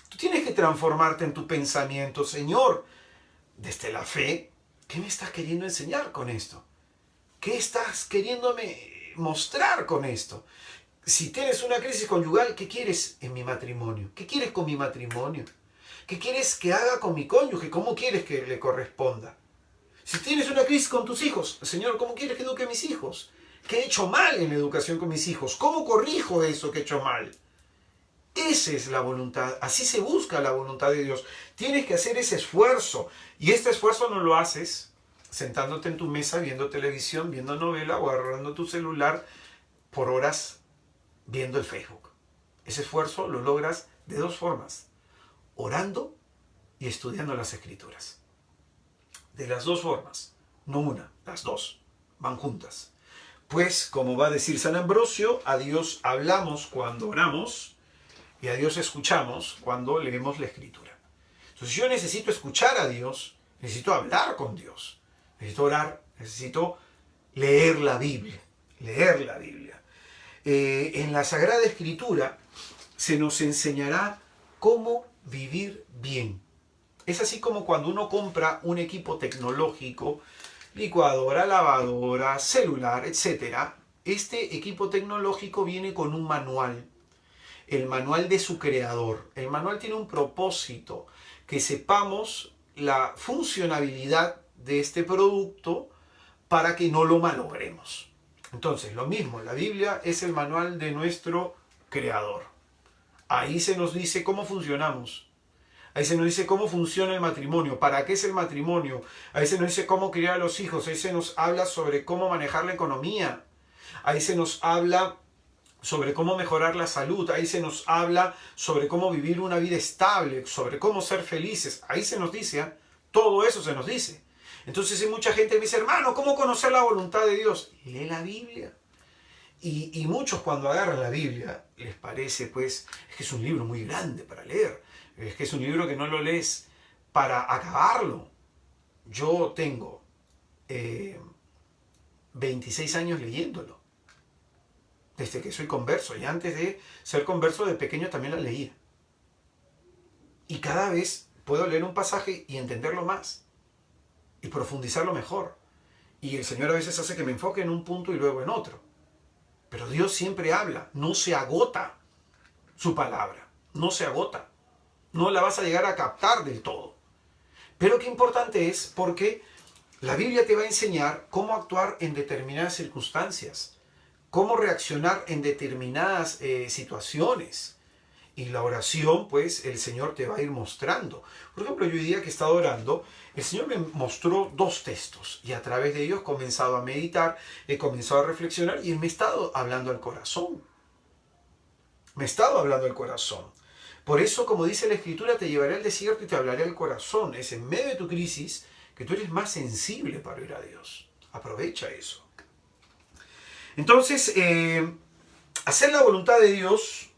Tú tienes que transformarte en tu pensamiento. Señor, desde la fe, ¿qué me estás queriendo enseñar con esto? ¿Qué estás queriéndome mostrar con esto? Si tienes una crisis conyugal, ¿qué quieres en mi matrimonio? ¿Qué quieres con mi matrimonio? ¿Qué quieres que haga con mi cónyuge? ¿Cómo quieres que le corresponda? Si tienes una crisis con tus hijos, Señor, ¿cómo quieres que eduque a mis hijos? ¿Qué he hecho mal en la educación con mis hijos? ¿Cómo corrijo eso que he hecho mal? Esa es la voluntad, así se busca la voluntad de Dios. Tienes que hacer ese esfuerzo, y este esfuerzo no lo haces sentándote en tu mesa viendo televisión, viendo novela o agarrando tu celular por horas viendo el Facebook. Ese esfuerzo lo logras de dos formas, orando y estudiando las Escrituras. De las dos formas, no una, las dos, van juntas. Pues, como va a decir San Ambrosio, a Dios hablamos cuando oramos y a Dios escuchamos cuando leemos la Escritura. Entonces yo necesito escuchar a Dios, necesito hablar con Dios, necesito orar, necesito leer la Biblia, leer la Biblia. En la Sagrada Escritura se nos enseñará cómo vivir bien. Es así como cuando uno compra un equipo tecnológico, licuadora, lavadora, celular, etc. Este equipo tecnológico viene con un manual, el manual de su creador. El manual tiene un propósito, que sepamos la funcionalidad de este producto para que no lo malogremos. Entonces, lo mismo, la Biblia es el manual de nuestro creador. Ahí se nos dice cómo funcionamos. Ahí se nos dice cómo funciona el matrimonio, para qué es el matrimonio. Ahí se nos dice cómo criar a los hijos. Ahí se nos habla sobre cómo manejar la economía. Ahí se nos habla sobre cómo mejorar la salud. Ahí se nos habla sobre cómo vivir una vida estable, sobre cómo ser felices. Ahí se nos dice, todo eso se nos dice. Entonces hay mucha gente que me dice, hermano, ¿cómo conocer la voluntad de Dios? Lee la Biblia. Y muchos cuando agarran la Biblia les parece, pues, es que es un libro muy grande para leer. Es que es un libro que no lo lees para acabarlo. Yo tengo 26 años leyéndolo. Desde que soy converso. Y antes de ser converso, de pequeño también la leía. Y cada vez puedo leer un pasaje y entenderlo más. Y profundizarlo mejor. Y el Señor a veces hace que me enfoque en un punto y luego en otro. Pero Dios siempre habla. No se agota su palabra. No se agota. No la vas a llegar a captar del todo. Pero qué importante es porque la Biblia te va a enseñar cómo actuar en determinadas circunstancias. Cómo reaccionar en determinadas situaciones. Y la oración, pues, el Señor te va a ir mostrando. Por ejemplo, yo hoy día que he estado orando, el Señor me mostró 2 textos. Y a través de ellos he comenzado a meditar, he comenzado a reflexionar y Él me ha estado hablando al corazón. Me ha estado hablando al corazón. Por eso, como dice la Escritura, te llevaré al desierto y te hablaré al corazón. Es en medio de tu crisis que tú eres más sensible para oír a Dios. Aprovecha eso. Entonces, hacer la voluntad de Dios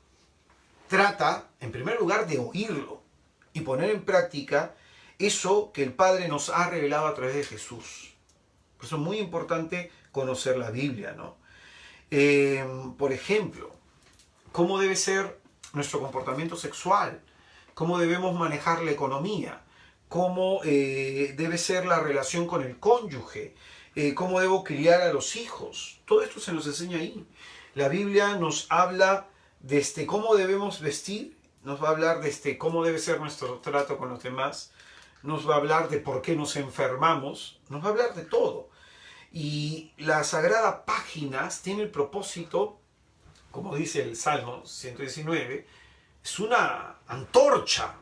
trata, en primer lugar, de oírlo y poner en práctica eso que el Padre nos ha revelado a través de Jesús. Por eso es muy importante conocer la Biblia, ¿no? Por ejemplo, cómo debe ser nuestro comportamiento sexual, cómo debemos manejar la economía, cómo debe ser la relación con el cónyuge, cómo debo criar a los hijos. Todo esto se nos enseña ahí. La Biblia nos habla desde cómo debemos vestir, nos va a hablar desde cómo debe ser nuestro trato con los demás, nos va a hablar de por qué nos enfermamos, nos va a hablar de todo. Y la Sagrada Páginas tiene el propósito, como dice el Salmo 119, es una antorcha,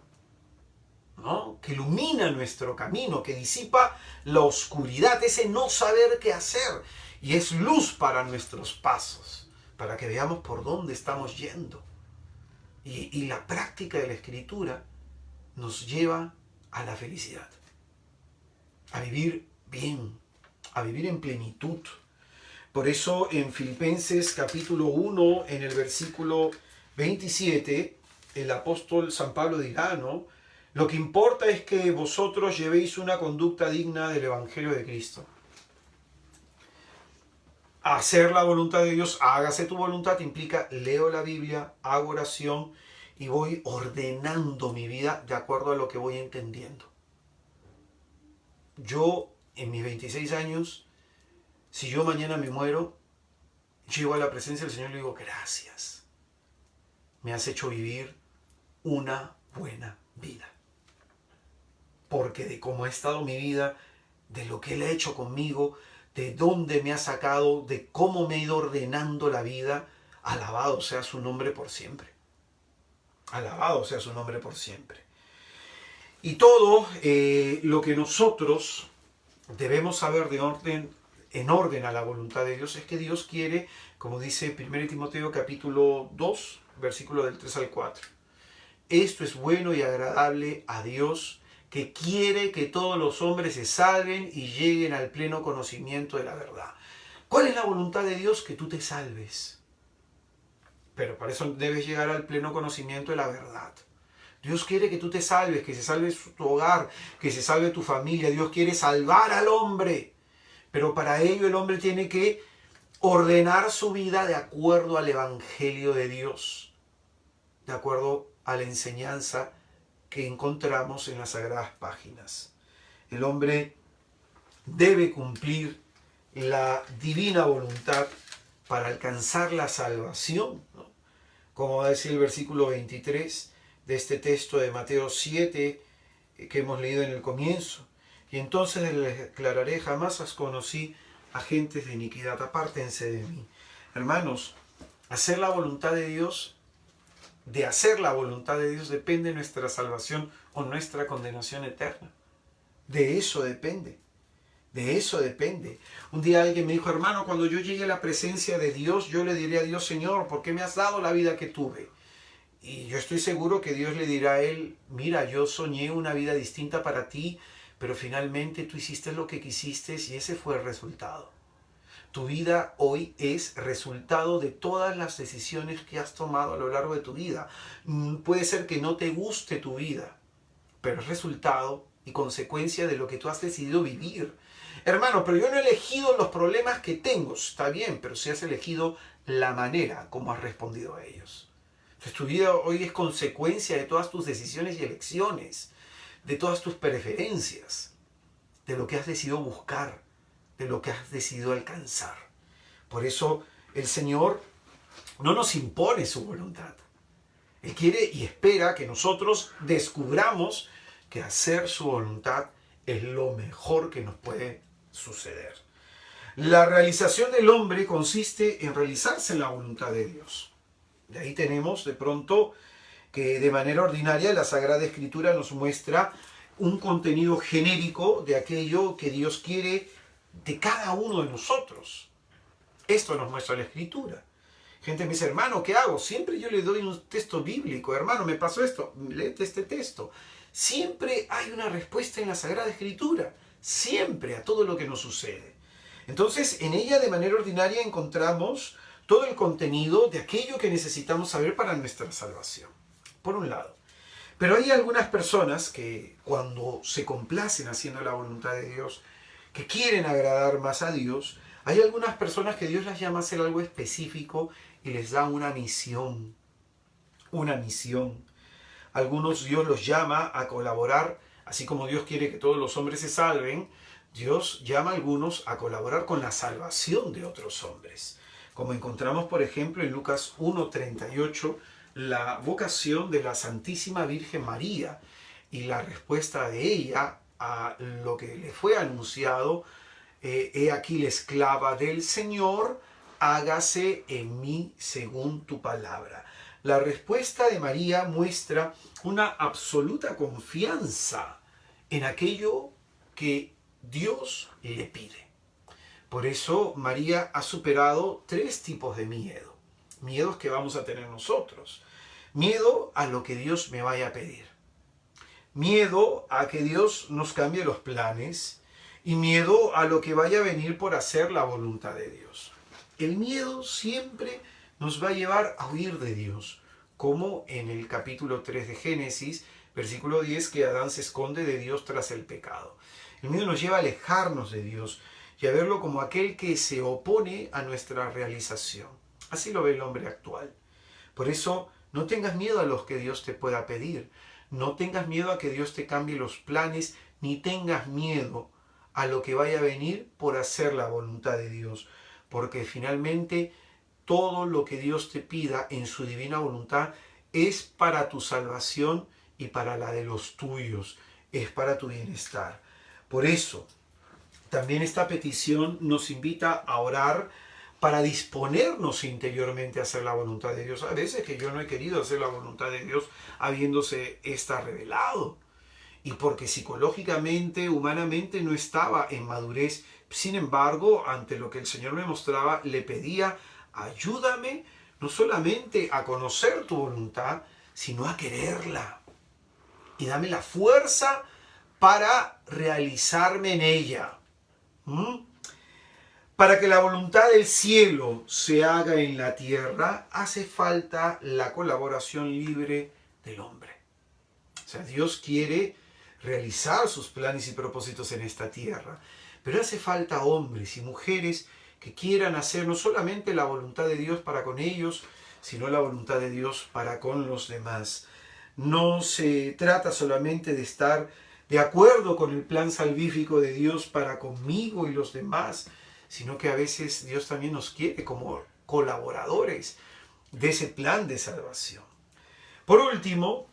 ¿no?, que ilumina nuestro camino, que disipa la oscuridad, ese no saber qué hacer, y es luz para nuestros pasos, para que veamos por dónde estamos yendo. Y la práctica de la Escritura nos lleva a la felicidad, a vivir bien, a vivir en plenitud. Por eso en Filipenses capítulo 1, en el versículo 27, el apóstol San Pablo dirá, ¿no?, lo que importa es que vosotros llevéis una conducta digna del Evangelio de Cristo. Hacer la voluntad de Dios, hágase tu voluntad, implica leo la Biblia, hago oración y voy ordenando mi vida de acuerdo a lo que voy entendiendo. Yo, en mis 26 años, si yo mañana me muero, llego a la presencia del Señor y le digo, gracias. Me has hecho vivir una buena vida. Porque de cómo ha estado mi vida, de lo que Él ha hecho conmigo, de dónde me ha sacado, de cómo me ha ido ordenando la vida, alabado sea su nombre por siempre. Alabado sea su nombre por siempre. Y todo lo que nosotros debemos saber en orden a la voluntad de Dios es que Dios quiere, como dice 1 Timoteo capítulo 2, versículo del 3 al 4. Esto es bueno y agradable a Dios, que quiere que todos los hombres se salven y lleguen al pleno conocimiento de la verdad. ¿Cuál es la voluntad de Dios? Que tú te salves. Pero para eso debes llegar al pleno conocimiento de la verdad. Dios quiere que tú te salves, que se salve tu hogar, que se salve tu familia. Dios quiere salvar al hombre. Pero para ello el hombre tiene que ordenar su vida de acuerdo al Evangelio de Dios, de acuerdo a la enseñanza que encontramos en las Sagradas Páginas. El hombre debe cumplir la divina voluntad para alcanzar la salvación, ¿no? Como va a decir el versículo 23 de este texto de Mateo 7 que hemos leído en el comienzo. Y entonces les declararé, jamás os conocí agentes de iniquidad, apártense de mí. Hermanos, hacer la voluntad de Dios, de hacer la voluntad de Dios depende nuestra salvación o nuestra condenación eterna. De eso depende. De eso depende. Un día alguien me dijo, hermano, cuando yo llegue a la presencia de Dios, yo le diré a Dios, Señor, ¿por qué me has dado la vida que tuve? Y yo estoy seguro que Dios le dirá a él, mira, yo soñé una vida distinta para ti, pero finalmente tú hiciste lo que quisiste y ese fue el resultado. Tu vida hoy es resultado de todas las decisiones que has tomado a lo largo de tu vida. Puede ser que no te guste tu vida, pero es resultado y consecuencia de lo que tú has decidido vivir. Hermano, pero yo no he elegido los problemas que tengo. Está bien, pero sí has elegido la manera como has respondido a ellos. Entonces, tu vida hoy es consecuencia de todas tus decisiones y elecciones, de todas tus preferencias, de lo que has decidido buscar, de lo que has decidido alcanzar. Por eso el Señor no nos impone su voluntad. Él quiere y espera que nosotros descubramos que hacer su voluntad es lo mejor que nos puede suceder. La realización del hombre consiste en realizarse en la voluntad de Dios. De ahí tenemos de pronto que de manera ordinaria la Sagrada Escritura nos muestra un contenido genérico de aquello que Dios quiere de cada uno de nosotros. Esto nos muestra la Escritura. Gente me dice, hermano, ¿qué hago? Siempre yo le doy un texto bíblico. Hermano, me pasó esto, léete este texto. Siempre hay una respuesta en la Sagrada Escritura. Siempre a todo lo que nos sucede. Entonces, en ella de manera ordinaria encontramos todo el contenido de aquello que necesitamos saber para nuestra salvación. Por un lado. Pero hay algunas personas que cuando se complacen haciendo la voluntad de Dios, que quieren agradar más a Dios, hay algunas personas que Dios las llama a hacer algo específico y les da una misión. Una misión. Algunos Dios los llama a colaborar, así como Dios quiere que todos los hombres se salven, Dios llama a algunos a colaborar con la salvación de otros hombres. Como encontramos, por ejemplo, en Lucas 1:38, la vocación de la Santísima Virgen María y la respuesta de ella a lo que le fue anunciado: he aquí la esclava del Señor, hágase en mí según tu palabra. La respuesta de María muestra una absoluta confianza en aquello que Dios le pide. Por eso María ha superado 3 tipos de miedo. Miedos que vamos a tener nosotros. Miedo a lo que Dios me vaya a pedir. Miedo a que Dios nos cambie los planes. Y miedo a lo que vaya a venir por hacer la voluntad de Dios. El miedo siempre nos va a llevar a huir de Dios. Como en el capítulo 3 de Génesis, versículo 10, que Adán se esconde de Dios tras el pecado. El miedo nos lleva a alejarnos de Dios y a verlo como aquel que se opone a nuestra realización. Así lo ve el hombre actual. Por eso, no tengas miedo a lo que Dios te pueda pedir. No tengas miedo a que Dios te cambie los planes, ni tengas miedo a lo que vaya a venir por hacer la voluntad de Dios. Porque finalmente, todo lo que Dios te pida en su divina voluntad es para tu salvación y para la de los tuyos. Es para tu bienestar. Por eso, también esta petición nos invita a orar para disponernos interiormente a hacer la voluntad de Dios. A veces que yo no he querido hacer la voluntad de Dios habiéndose esta revelado. Y porque psicológicamente, humanamente no estaba en madurez. Sin embargo, ante lo que el Señor me mostraba, le pedía: ayúdame no solamente a conocer tu voluntad, sino a quererla. Y dame la fuerza para realizarme en ella. Para que la voluntad del cielo se haga en la tierra, hace falta la colaboración libre del hombre. O sea, Dios quiere realizar sus planes y propósitos en esta tierra, pero hace falta hombres y mujeres que quieran hacer no solamente la voluntad de Dios para con ellos, sino la voluntad de Dios para con los demás. No se trata solamente de estar de acuerdo con el plan salvífico de Dios para conmigo y los demás, sino que a veces Dios también nos quiere como colaboradores de ese plan de salvación. Por último,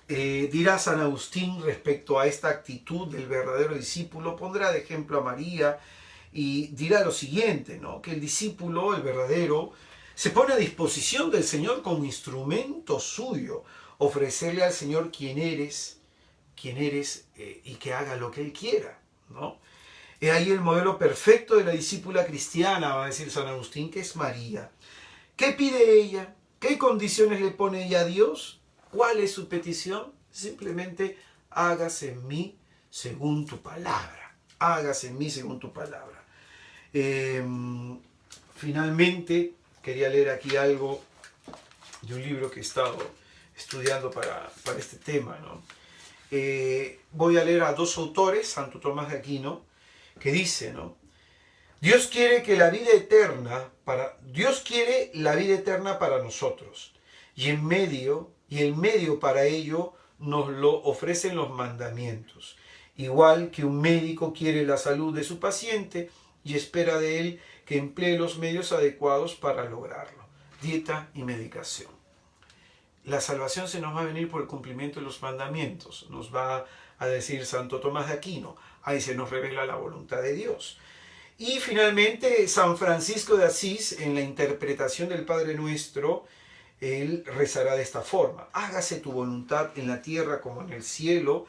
dirá San Agustín respecto a esta actitud del verdadero discípulo, pondrá de ejemplo a María y dirá lo siguiente, ¿no? Que el discípulo, el verdadero, se pone a disposición del Señor como instrumento suyo, ofrecerle al Señor quién eres y que haga lo que Él quiera, ¿no? Es ahí el modelo perfecto de la discípula cristiana, va a decir San Agustín, que es María. ¿Qué pide ella? ¿Qué condiciones le pone ella a Dios? ¿Cuál es su petición? Simplemente hágase en mí según tu palabra. Hágase en mí según tu palabra. Finalmente, quería leer aquí algo de un libro que he estado estudiando para este tema, ¿no? Voy a leer a dos autores, Santo Tomás de Aquino, que dice, ¿no? Dios quiere la vida eterna para nosotros, y el medio para ello nos lo ofrecen los mandamientos. Igual que un médico quiere la salud de su paciente y espera de él que emplee los medios adecuados para lograrlo. Dieta y medicación. La salvación se nos va a venir por el cumplimiento de los mandamientos. Nos va a decir Santo Tomás de Aquino. Ahí se nos revela la voluntad de Dios. Y finalmente, San Francisco de Asís, en la interpretación del Padre Nuestro, él rezará de esta forma: hágase tu voluntad en la tierra como en el cielo,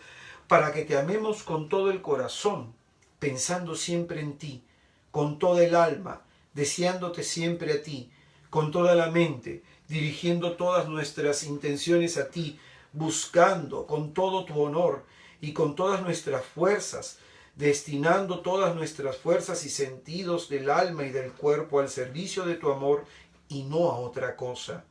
para que te amemos con todo el corazón, pensando siempre en ti, con toda el alma, deseándote siempre a ti, con toda la mente, dirigiendo todas nuestras intenciones a ti, buscando con todo tu honor y con todas nuestras fuerzas, destinando todas nuestras fuerzas y sentidos del alma y del cuerpo al servicio de tu amor y no a otra cosa.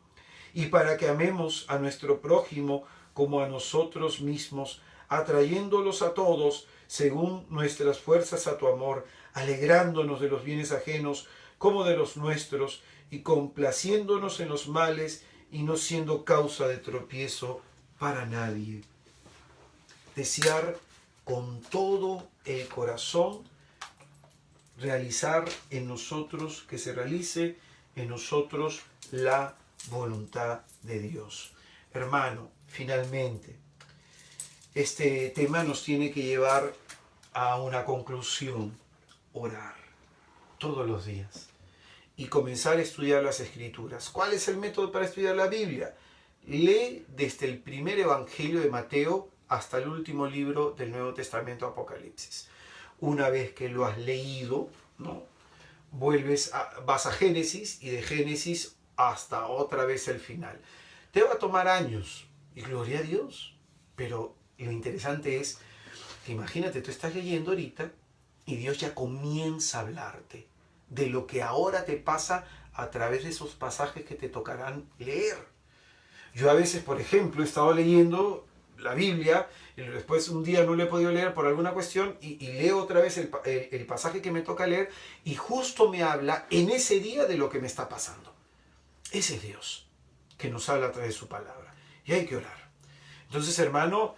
Y para que amemos a nuestro prójimo como a nosotros mismos, atrayéndolos a todos según nuestras fuerzas a tu amor, alegrándonos de los bienes ajenos como de los nuestros, y complaciéndonos en los males y no siendo causa de tropiezo para nadie. Desear con todo el corazón realizar en nosotros, que se realice en nosotros la voluntad de Dios. Hermano, finalmente, este tema nos tiene que llevar a una conclusión: orar todos los días y comenzar a estudiar las Escrituras. ¿Cuál es el método para estudiar la Biblia? Lee desde el primer Evangelio de Mateo hasta el último libro del Nuevo Testamento, Apocalipsis. Una vez que lo has leído, ¿no?, vas a Génesis, y de Génesis hasta otra vez el final. Te va a tomar años, y gloria a Dios, pero lo interesante es que imagínate, tú estás leyendo ahorita y Dios ya comienza a hablarte de lo que ahora te pasa a través de esos pasajes que te tocarán leer. Yo a veces, por ejemplo, he estado leyendo la Biblia y después un día no lo he podido leer por alguna cuestión y leo otra vez el pasaje que me toca leer, y justo me habla en ese día de lo que me está pasando. Ese es Dios que nos habla a través de su palabra, y hay que orar. Entonces, hermano,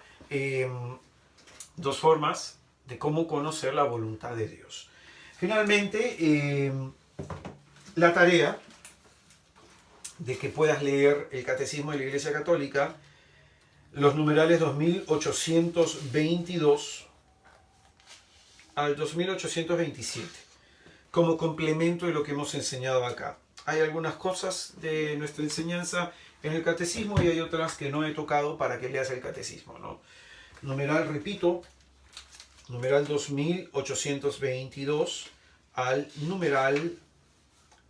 dos formas de cómo conocer la voluntad de Dios. Finalmente, la tarea de que puedas leer el Catecismo de la Iglesia Católica, los numerales 2822 al 2827, como complemento de lo que hemos enseñado acá. Hay algunas cosas de nuestra enseñanza en el Catecismo y hay otras que no he tocado para que leas el Catecismo, ¿no? Numeral, repito, numeral 2822 al numeral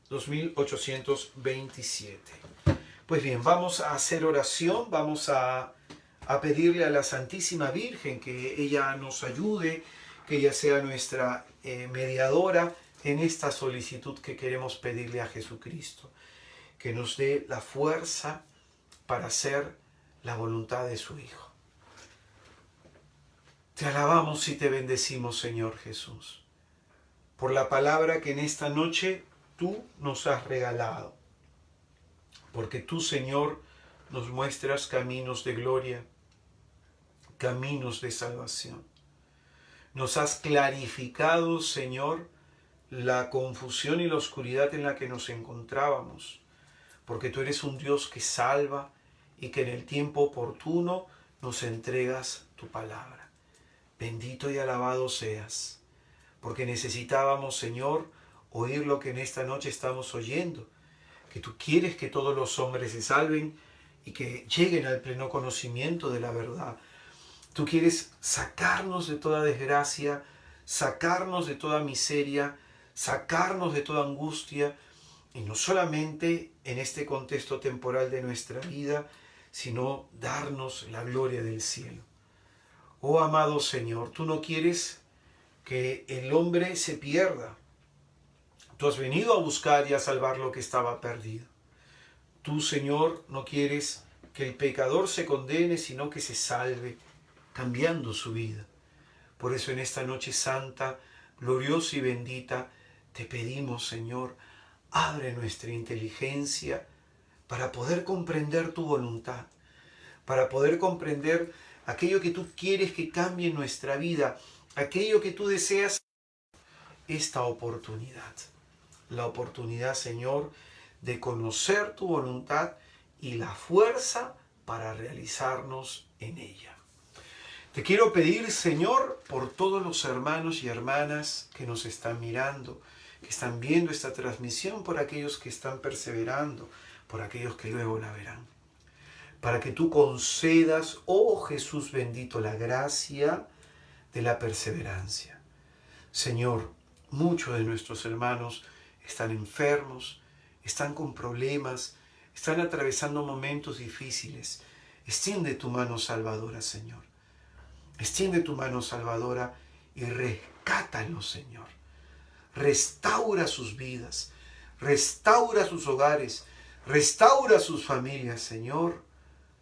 2827. Pues bien, vamos a hacer oración, vamos a pedirle a la Santísima Virgen que ella nos ayude, que ella sea nuestra mediadora en esta solicitud que queremos pedirle a Jesucristo, que nos dé la fuerza para hacer la voluntad de su Hijo. Te alabamos y te bendecimos, Señor Jesús, por la palabra que en esta noche tú nos has regalado, porque tú, Señor, nos muestras caminos de gloria, caminos de salvación. Nos has clarificado, Señor, la confusión y la oscuridad en la que nos encontrábamos, porque tú eres un Dios que salva y que en el tiempo oportuno nos entregas tu palabra. Bendito y alabado seas, porque necesitábamos, Señor, oír lo que en esta noche estamos oyendo, que tú quieres que todos los hombres se salven y que lleguen al pleno conocimiento de la verdad. Tú quieres sacarnos de toda desgracia, sacarnos de toda miseria, sacarnos de toda angustia, y no solamente en este contexto temporal de nuestra vida, sino darnos la gloria del cielo. Oh amado Señor, tú no quieres que el hombre se pierda. Tú has venido a buscar y a salvar lo que estaba perdido. Tú, Señor, no quieres que el pecador se condene, sino que se salve, cambiando su vida. Por eso en esta noche santa, gloriosa y bendita, te pedimos, Señor, abre nuestra inteligencia para poder comprender tu voluntad, para poder comprender aquello que tú quieres que cambie en nuestra vida, aquello que tú deseas, esta oportunidad. La oportunidad, Señor, de conocer tu voluntad y la fuerza para realizarnos en ella. Te quiero pedir, Señor, por todos los hermanos y hermanas que nos están mirando, que están viendo esta transmisión, por aquellos que están perseverando, por aquellos que luego la verán. Para que tú concedas, oh Jesús bendito, la gracia de la perseverancia. Señor, muchos de nuestros hermanos están enfermos, están con problemas, están atravesando momentos difíciles. Extiende tu mano salvadora, Señor. Extiende tu mano salvadora y rescátalos, Señor. Restaura sus vidas, restaura sus hogares, restaura sus familias, Señor.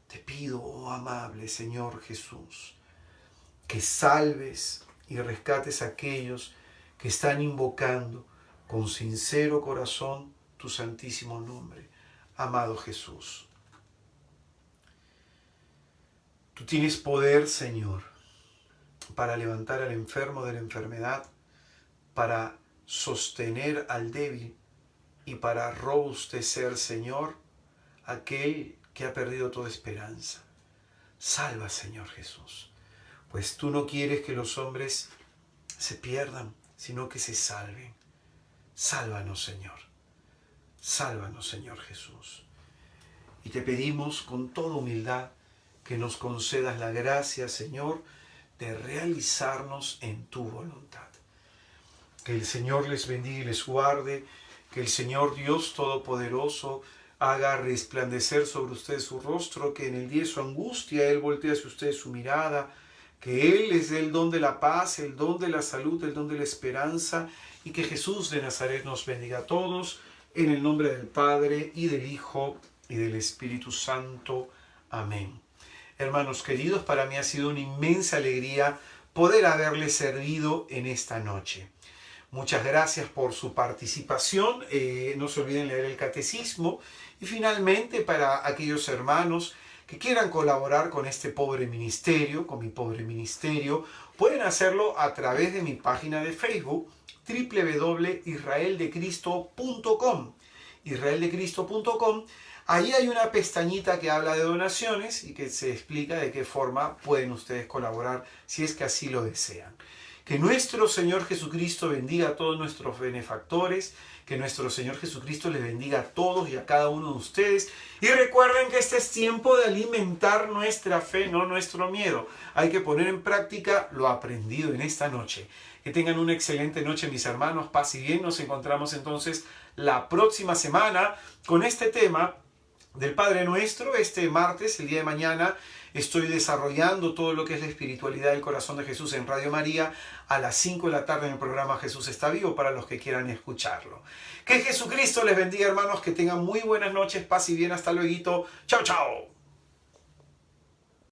Te pido, oh amable Señor Jesús, que salves y rescates a aquellos que están invocando con sincero corazón tu santísimo nombre, amado Jesús. Tú tienes poder, Señor, para levantar al enfermo de la enfermedad, para sostener al débil y para robustecer, Señor, aquel que ha perdido toda esperanza. Salva, Señor Jesús, pues tú no quieres que los hombres se pierdan, sino que se salven. Sálvanos, Señor. Sálvanos, Señor Jesús. Y te pedimos con toda humildad que nos concedas la gracia, Señor, de realizarnos en tu voluntad. Que el Señor les bendiga y les guarde, que el Señor Dios Todopoderoso haga resplandecer sobre ustedes su rostro, que en el día de su angustia Él voltee hacia ustedes su mirada, que Él les dé el don de la paz, el don de la salud, el don de la esperanza, y que Jesús de Nazaret nos bendiga a todos, en el nombre del Padre, y del Hijo, y del Espíritu Santo. Amén. Hermanos queridos, para mí ha sido una inmensa alegría poder haberles servido en esta noche. Muchas gracias por su participación. No se olviden leer el catecismo. Y finalmente, para aquellos hermanos que quieran colaborar con este pobre ministerio, con mi pobre ministerio, pueden hacerlo a través de mi página de Facebook, www.israeldecristo.com. israeldecristo.com. Ahí hay una pestañita que habla de donaciones y que se explica de qué forma pueden ustedes colaborar si es que así lo desean. Que nuestro Señor Jesucristo bendiga a todos nuestros benefactores, que nuestro Señor Jesucristo les bendiga a todos y a cada uno de ustedes. Y recuerden que este es tiempo de alimentar nuestra fe, no nuestro miedo. Hay que poner en práctica lo aprendido en esta noche. Que tengan una excelente noche, mis hermanos. Paz y bien. Nos encontramos entonces la próxima semana con este tema del Padre Nuestro. Este martes, el día de mañana, estoy desarrollando todo lo que es la espiritualidad del corazón de Jesús en Radio María a las 5 de la tarde en el programa Jesús está vivo, para los que quieran escucharlo. Que Jesucristo les bendiga, hermanos, que tengan muy buenas noches, paz y bien, hasta luego. Chao, chao.